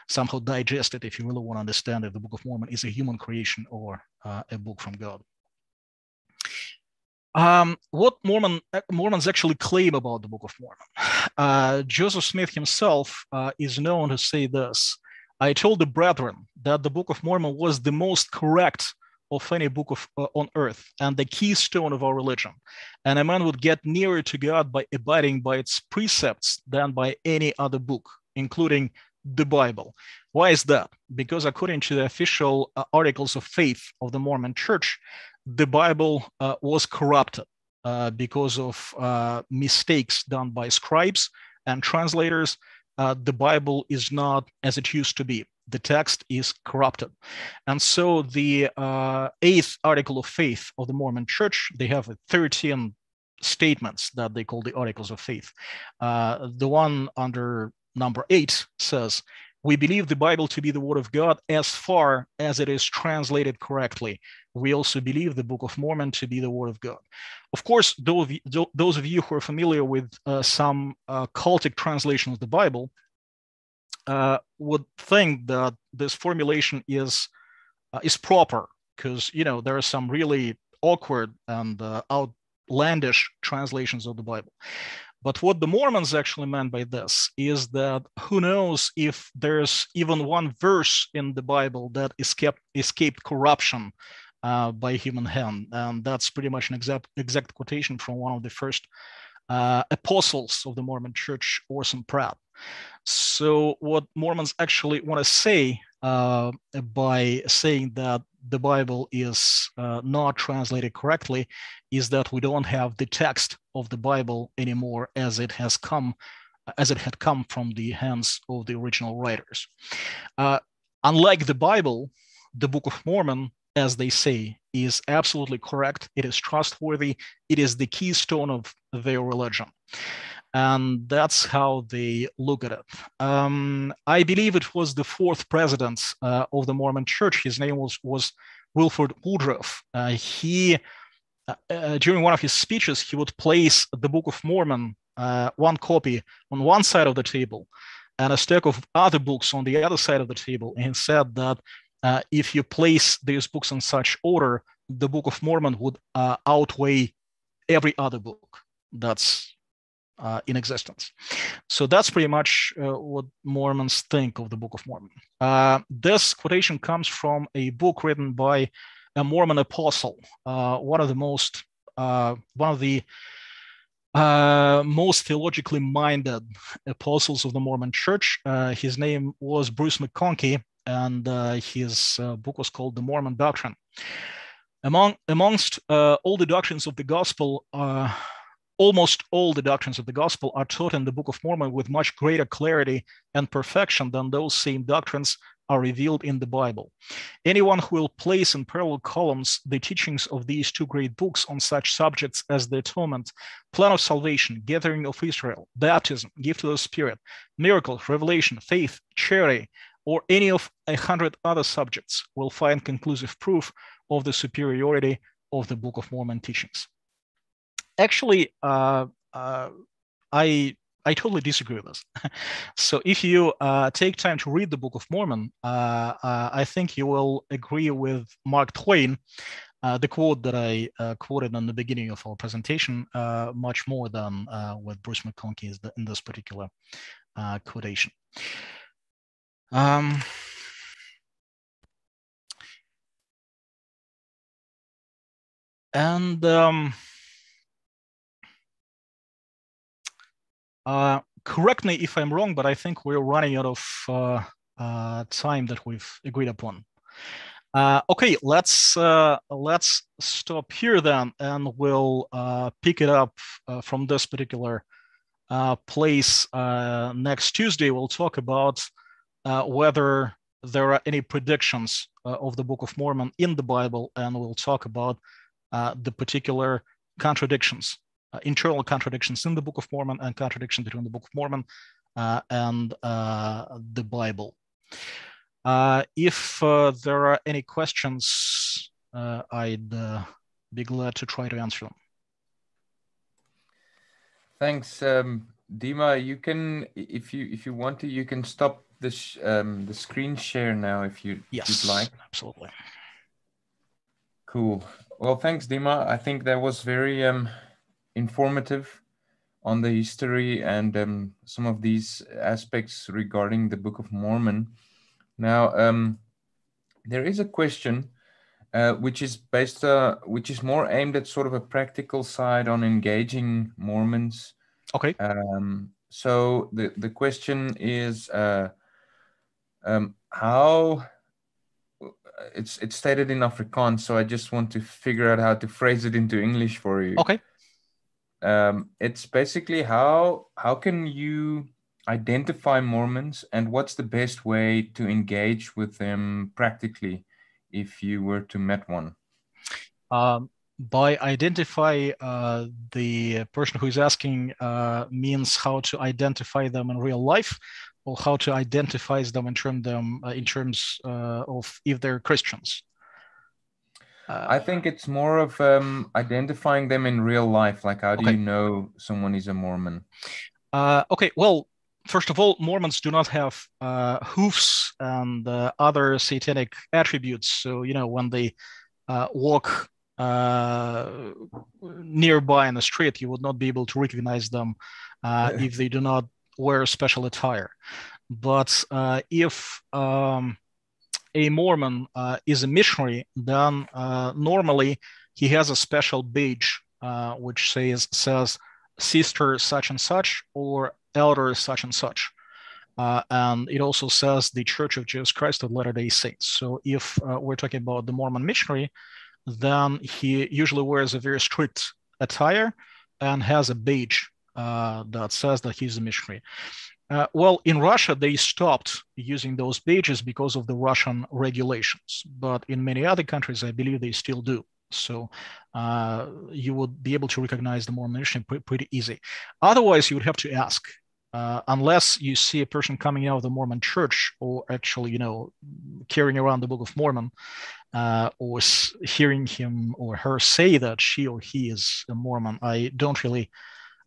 S2: somehow digested if you really want to understand if the Book of Mormon is a human creation or a book from God. What Mormons actually claim about the Book of Mormon. Joseph Smith himself is known to say this: I told the brethren that the Book of Mormon was the most correct of any book on earth and the keystone of our religion. And a man would get nearer to God by abiding by its precepts than by any other book, including the Bible. Why is that? Because according to the official articles of faith of the Mormon Church, the Bible was corrupted because of mistakes done by scribes and translators. The Bible is not as it used to be. The text is corrupted. And so the 8th article of faith of the Mormon Church, they have 13 statements that they call the articles of faith. The one under number 8 says, we believe the Bible to be the word of God as far as it is translated correctly. We also believe the Book of Mormon to be the word of God. Of course, those of you who are familiar with some cultic translation of the Bible would think that this formulation is proper, because there are some really awkward and outlandish translations of the Bible. But what the Mormons actually meant by this is that who knows if there's even one verse in the Bible that escaped corruption by human hand. And that's pretty much an exact quotation from one of the first apostles of the Mormon Church, Orson Pratt. So what Mormons actually want to say by saying that the Bible is not translated correctly is that we don't have the text of the Bible anymore as it had come from the hands of the original writers. Unlike the Bible, the Book of Mormon, as they say, is absolutely correct. It is trustworthy. It is the keystone of their religion. And that's how they look at it. I believe it was the fourth president of the Mormon Church. His name was Wilford Woodruff. During one of his speeches, he would place the Book of Mormon, one copy, on one side of the table and a stack of other books on the other side of the table. And he said that if you place these books in such order, the Book of Mormon would outweigh every other book that's in existence. So that's pretty much what Mormons think of the Book of Mormon. This quotation comes from a book written by a Mormon apostle, one of the most theologically minded apostles of the Mormon Church. His name was Bruce McConkie, and his book was called The Mormon Doctrine. Amongst all the doctrines of the gospel, almost all the doctrines of the gospel are taught in the Book of Mormon with much greater clarity and perfection than those same doctrines are revealed in the Bible. Anyone who will place in parallel columns the teachings of these two great books on such subjects as the atonement, plan of salvation, gathering of Israel, baptism, gift of the Spirit, miracles, revelation, faith, charity, or any of 100 other subjects will find conclusive proof of the superiority of the Book of Mormon teachings. Actually, I totally disagree with this. So if you take time to read the Book of Mormon, I think you will agree with Mark Twain, the quote that I quoted in the beginning of our presentation, much more than what Bruce McConkie is in this particular quotation. Correct me if I'm wrong, but I think we're running out of time that we've agreed upon. Okay, let's stop here then, and we'll pick it up from this particular place next Tuesday. We'll talk about whether there are any predictions of the Book of Mormon in the Bible, and we'll talk about the particular contradictions, internal contradictions in the Book of Mormon and contradiction between the Book of Mormon and the Bible. If there are any questions, I'd be glad to try to answer them.
S1: Thanks, Dima. You can, if you want to, you can stop this the screen share now if you'd like.
S2: Absolutely.
S1: Cool. Well, thanks, Dima. I think that was very informative on the history and some of these aspects regarding the Book of Mormon. Now, there is a question which is more aimed at sort of a practical side on engaging Mormons.
S2: Okay.
S1: So the question is how. It's stated in Afrikaans, so I just want to figure out how to phrase it into English for you.
S2: Okay.
S1: It's basically how can you identify Mormons, and what's the best way to engage with them practically if you were to meet one?
S2: By identify, the person who is asking means how to identify them in real life, or how to identify them in terms of if they're Christians?
S1: I think it's more of identifying them in real life. Like, how do you know someone is a Mormon?
S2: Okay, well, first of all, Mormons do not have hoofs and other satanic attributes. So, when they walk nearby in the street, you would not be able to recognize them if they do not wear special attire. But if a Mormon is a missionary, then normally he has a special badge which says sister such and such or elder such and such. And it also says the Church of Jesus Christ of Latter-day Saints. So if we're talking about the Mormon missionary, then he usually wears a very strict attire and has a badge that says that he's a missionary. Well, in Russia, they stopped using those badges because of the Russian regulations. But in many other countries, I believe they still do. So you would be able to recognize the Mormon missionary pretty easy. Otherwise, you would have to ask. Unless you see a person coming out of the Mormon church or actually, you know, carrying around the Book of Mormon or hearing him or her say that she or he is a Mormon, I don't really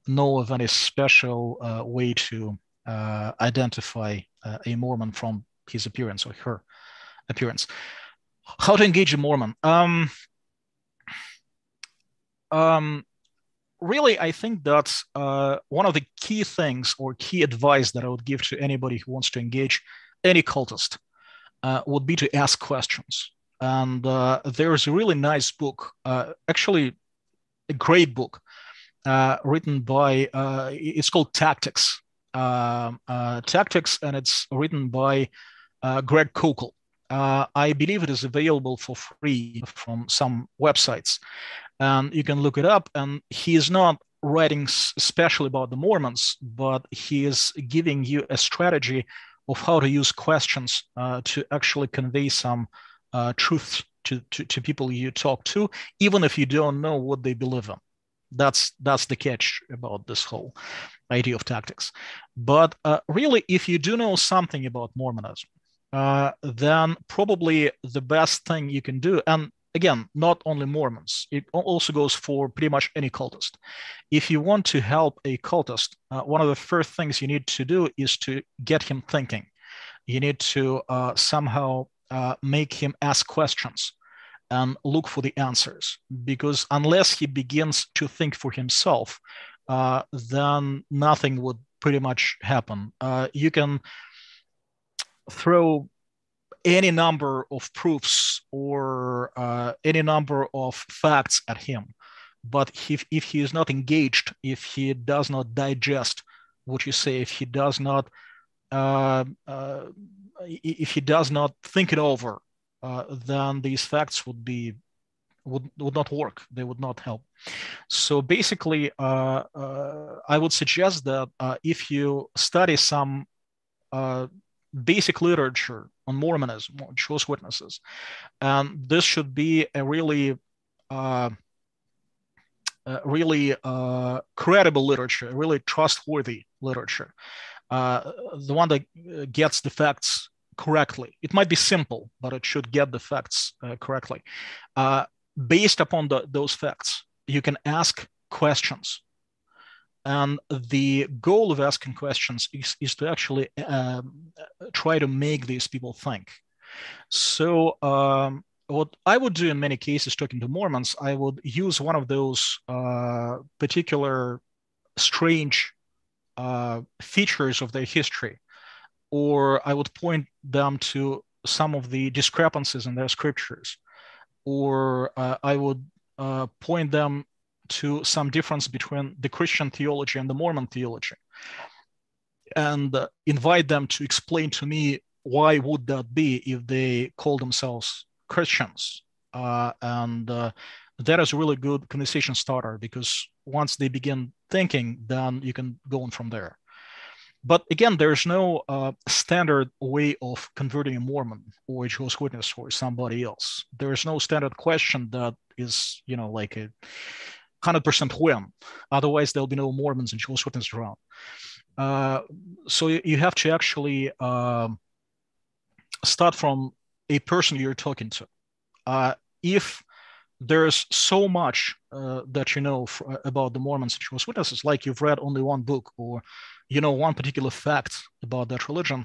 S2: know of any special way to identify a Mormon from his appearance or her appearance. How to engage a Mormon? Really, I think that one of the key things or key advice that I would give to anybody who wants to engage any cultist would be to ask questions. And there's a really nice book, actually a great book, written by, it's called Tactics. Tactics, and it's written by Greg Koukl. I believe it is available for free from some websites. And you can look it up, and he is not writing especially about the Mormons, but he is giving you a strategy of how to use questions to actually convey some truth to people you talk to, even if you don't know what they believe in. That's the catch about this whole idea of tactics. But really, if you do know something about Mormonism, then probably the best thing you can do, and again, not only Mormons, it also goes for pretty much any cultist. If you want to help a cultist, one of the first things you need to do is to get him thinking. You need to somehow make him ask questions and look for the answers, because unless he begins to think for himself, then nothing would pretty much happen. You can throw any number of proofs or any number of facts at him. But if he is not engaged, if he does not digest what you say, if he does not think it over, then these facts would not work. They would not help. So basically, I would suggest that if you study some basic literature on Mormonism, on Jehovah's Witnesses, and this should be a really credible literature, really trustworthy literature, the one that gets the facts correctly. It might be simple, but it should get the facts correctly. Based upon those facts, you can ask questions. And the goal of asking questions is to actually try to make these people think. So what I would do in many cases talking to Mormons, I would use one of those particular strange features of their history, or I would point them to some of the discrepancies in their scriptures, or I would point them to some difference between the Christian theology and the Mormon theology, and invite them to explain to me why would that be if they call themselves Christians. And that is a really good conversation starter, because once they begin thinking, then you can go on from there. But again, there's no standard way of converting a Mormon or a Jehovah's Witness or somebody else. There is no standard question that is, like a 100% win. Otherwise, there'll be no Mormons and Jehovah's Witnesses around. So you have to actually start from a person you're talking to. If there's so much that you know about the Mormons and Jehovah's Witnesses, like you've read only one book or one particular fact about that religion,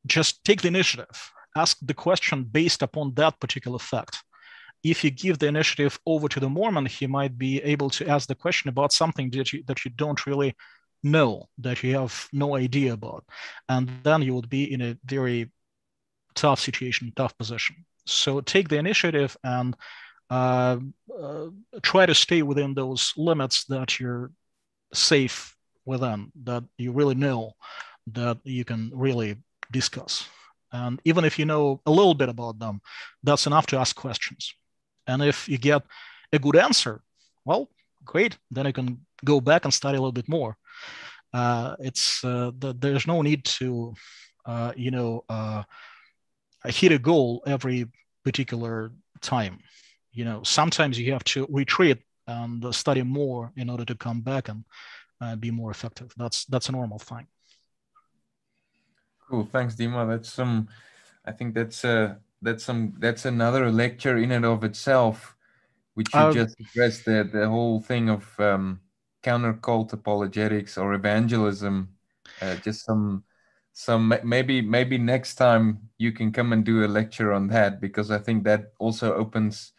S2: just take the initiative. Ask the question based upon that particular fact. if you give the initiative over to the Mormon, he might be able to ask the question about something that you don't really know, that you have no idea about. And then you would be in a very tough situation, tough position. So take the initiative and try to stay within those limits that you're safe within, that you really know, that you can really discuss. And even if you know a little bit about them, that's enough to ask questions. And if you get a good answer, well, great. Then you can go back and study a little bit more. There's no need to, hit a goal every particular time. Sometimes you have to retreat and study more in order to come back and be more effective. That's a normal thing.
S1: Cool, thanks, Dima. I think that's another lecture in and of itself, which you just addressed the whole thing of counter-cult apologetics or evangelism. Just maybe next time you can come and do a lecture on that, because I think that also opens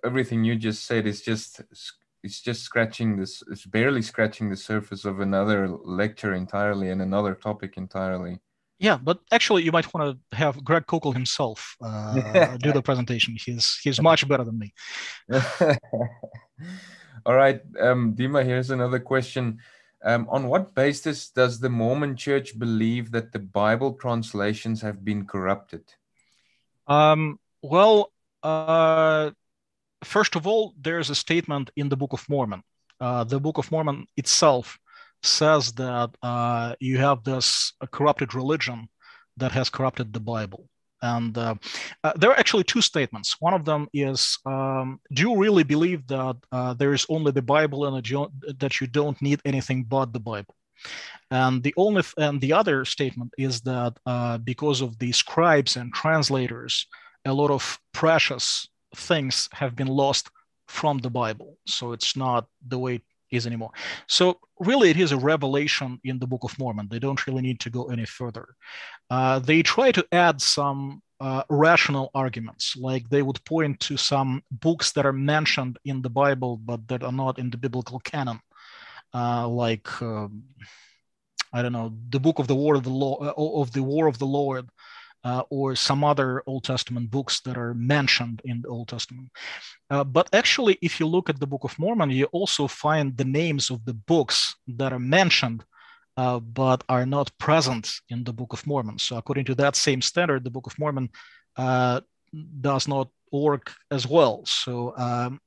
S1: everything you just said is just scratching this. It's barely scratching the surface of another lecture entirely and another topic entirely.
S2: Yeah, but actually, you might want to have Greg Koukl himself do the presentation. He's much better than me.
S1: All right, Dima, here's another question. On what basis does the Mormon Church believe that the Bible translations have been corrupted?
S2: First of all, there's a statement in the Book of Mormon. The Book of Mormon itself says that you have this corrupted religion that has corrupted the Bible. And there are actually two statements. One of them is, do you really believe that there is only the Bible and that you don't need anything but the Bible? And the other statement is that because of the scribes and translators, a lot of precious things have been lost from the Bible. So it's not the way it is anymore. So really, it is a revelation in the Book of Mormon. They don't really need to go any further. They try to add some rational arguments, like they would point to some books that are mentioned in the Bible, but that are not in the biblical canon, I don't know, the Book of the War of the Lord, or some other Old Testament books that are mentioned in the Old Testament. But actually, if you look at the Book of Mormon, you also find the names of the books that are mentioned, but are not present in the Book of Mormon. So according to that same standard, the Book of Mormon does not work as well. So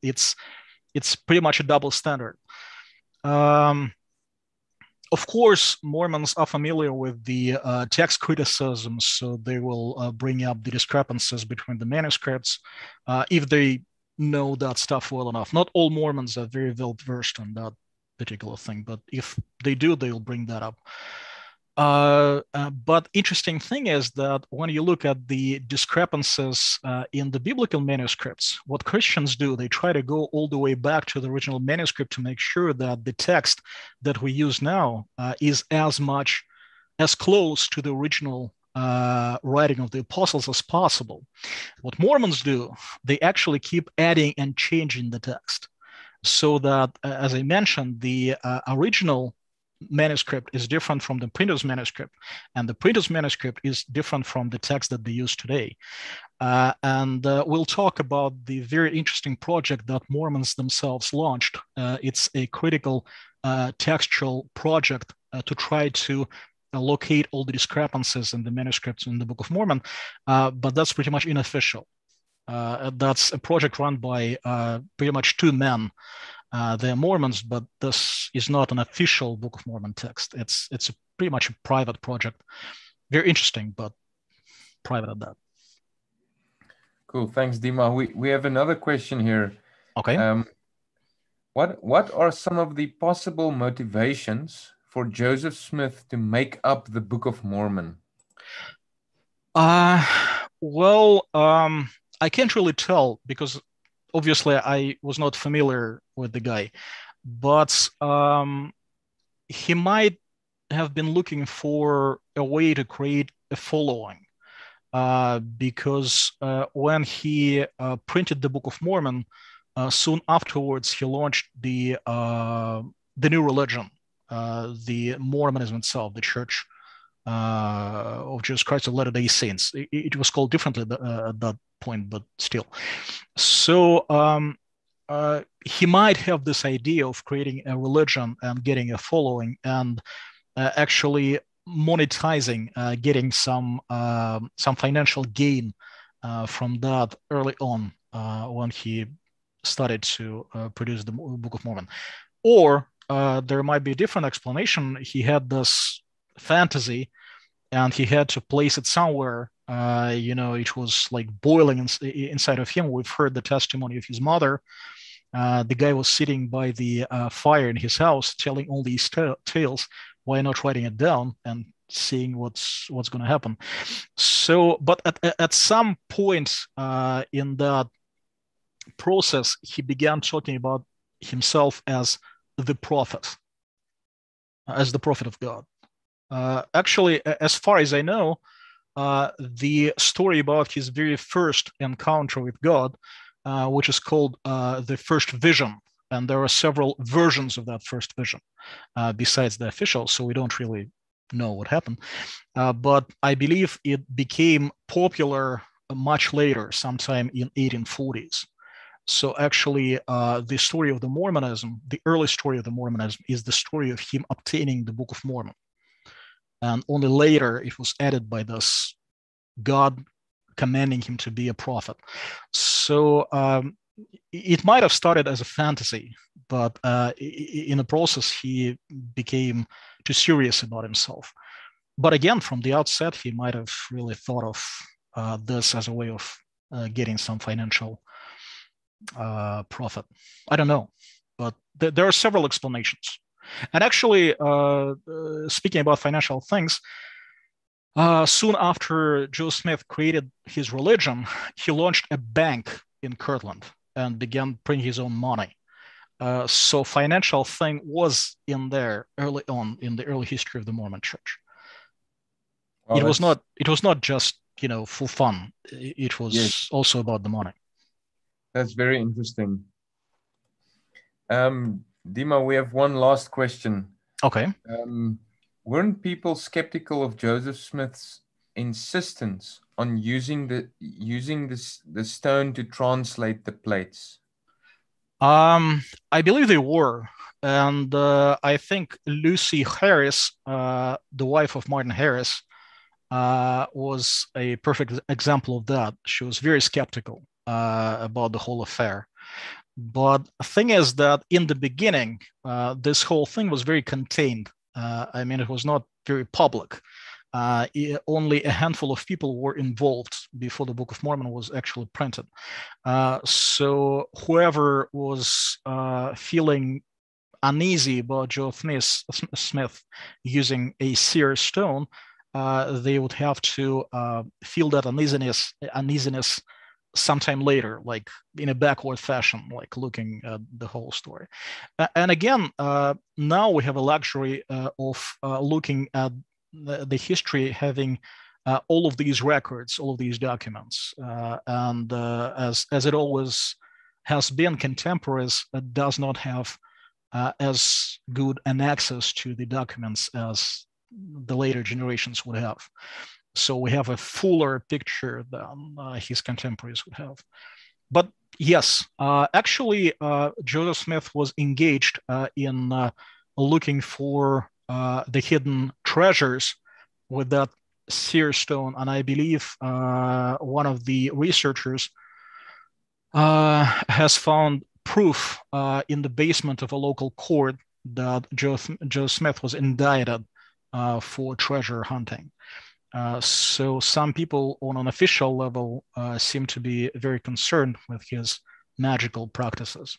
S2: it's pretty much a double standard. Of course, Mormons are familiar with the text criticisms, so they will bring up the discrepancies between the manuscripts if they know that stuff well enough. Not all Mormons are very well versed on that particular thing, but if they do, they'll bring that up. But interesting thing is that when you look at the discrepancies in the biblical manuscripts, what Christians do, they try to go all the way back to the original manuscript to make sure that the text that we use now is as close to the original writing of the apostles as possible. What Mormons do, they actually keep adding and changing the text, so that, as I mentioned, the original manuscript is different from the printer's manuscript, and the printer's manuscript is different from the text that they use today. And we'll talk about the very interesting project that Mormons themselves launched. It's a critical textual project to try to locate all the discrepancies in the manuscripts in the Book of Mormon, but that's pretty much unofficial. That's a project run by pretty much two men. They're Mormons, but this is not an official Book of Mormon text. It's pretty much a private project. Very interesting, but private at that.
S1: Cool. Thanks, Dima. We have another question here.
S2: Okay.
S1: What are some of the possible motivations for Joseph Smith to make up the Book of Mormon?
S2: I can't really tell, because obviously I was not familiar with the guy, but he might have been looking for a way to create a following. because when he printed the Book of Mormon, soon afterwards he launched the new religion, the Mormonism itself, the Church of Jesus Christ of Latter-day Saints. It was called differently at that point, but still. So he might have this idea of creating a religion and getting a following and actually monetizing, getting some financial gain from that early on when he started to produce the Book of Mormon. Or there might be a different explanation. He had this fantasy and he had to place it somewhere. It was like boiling inside of him. We've heard the testimony of his mother. The guy was sitting by the fire in his house telling all these tales. Why not writing it down and seeing what's going to happen? So, but at some point in that process, he began talking about himself as the prophet of God. Actually, as far as I know, the story about his very first encounter with God, which is called the first vision, and there are several versions of that first vision besides the official, so we don't really know what happened. But I believe it became popular much later, sometime in 1840s. So actually, the story of the Mormonism, the early story of the Mormonism, is the story of him obtaining the Book of Mormon. And only later it was added by this God commanding him to be a prophet. So it might have started as a fantasy, but in the process, he became too serious about himself. But again, from the outset, he might have really thought of this as a way of getting some financial profit. I don't know, but there are several explanations. And actually, speaking about financial things, soon after Joseph Smith created his religion, he launched a bank in Kirtland and began printing his own money. So financial thing was in there early on in the early history of the Mormon Church. Well, it was not just for fun. It was also about the money.
S1: That's very interesting. Dima, we have one last question.
S2: Okay.
S1: Weren't people skeptical of Joseph Smith's insistence on using the stone to translate the plates?
S2: I believe they were, and I think Lucy Harris, the wife of Martin Harris, was a perfect example of that. She was very skeptical about the whole affair. But the thing is that in the beginning, this whole thing was very contained. It was not very public. Only a handful of people were involved before the Book of Mormon was actually printed. So whoever was feeling uneasy about Joseph Smith using a seer stone, they would have to feel that uneasiness sometime later, like in a backward fashion, like looking at the whole story. And again, now we have a luxury of looking at the history, having all of these records, all of these documents. And as it always has been, contemporaries does not have as good an access to the documents as the later generations would have. So we have a fuller picture than his contemporaries would have. But yes, actually, Joseph Smith was engaged in looking for the hidden treasures with that seer stone. And I believe one of the researchers has found proof in the basement of a local court that Joseph Smith was indicted for treasure hunting. So some people on an official level seem to be very concerned with his magical practices.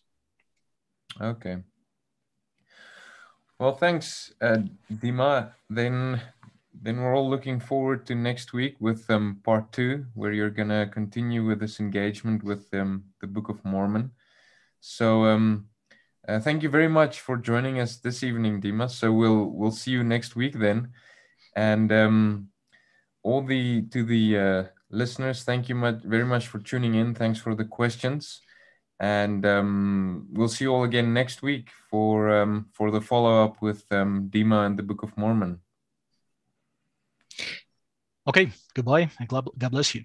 S1: Okay. Well, thanks, Dima. Then we're all looking forward to next week with part 2, where you're gonna continue with this engagement with the Book of Mormon. So thank you very much for joining us this evening, Dima. So we'll see you next week then, and all the listeners, thank you very much for tuning in. Thanks for the questions. And we'll see you all again next week for the follow-up with Dima and the Book of Mormon.
S2: Okay, goodbye, and God bless you.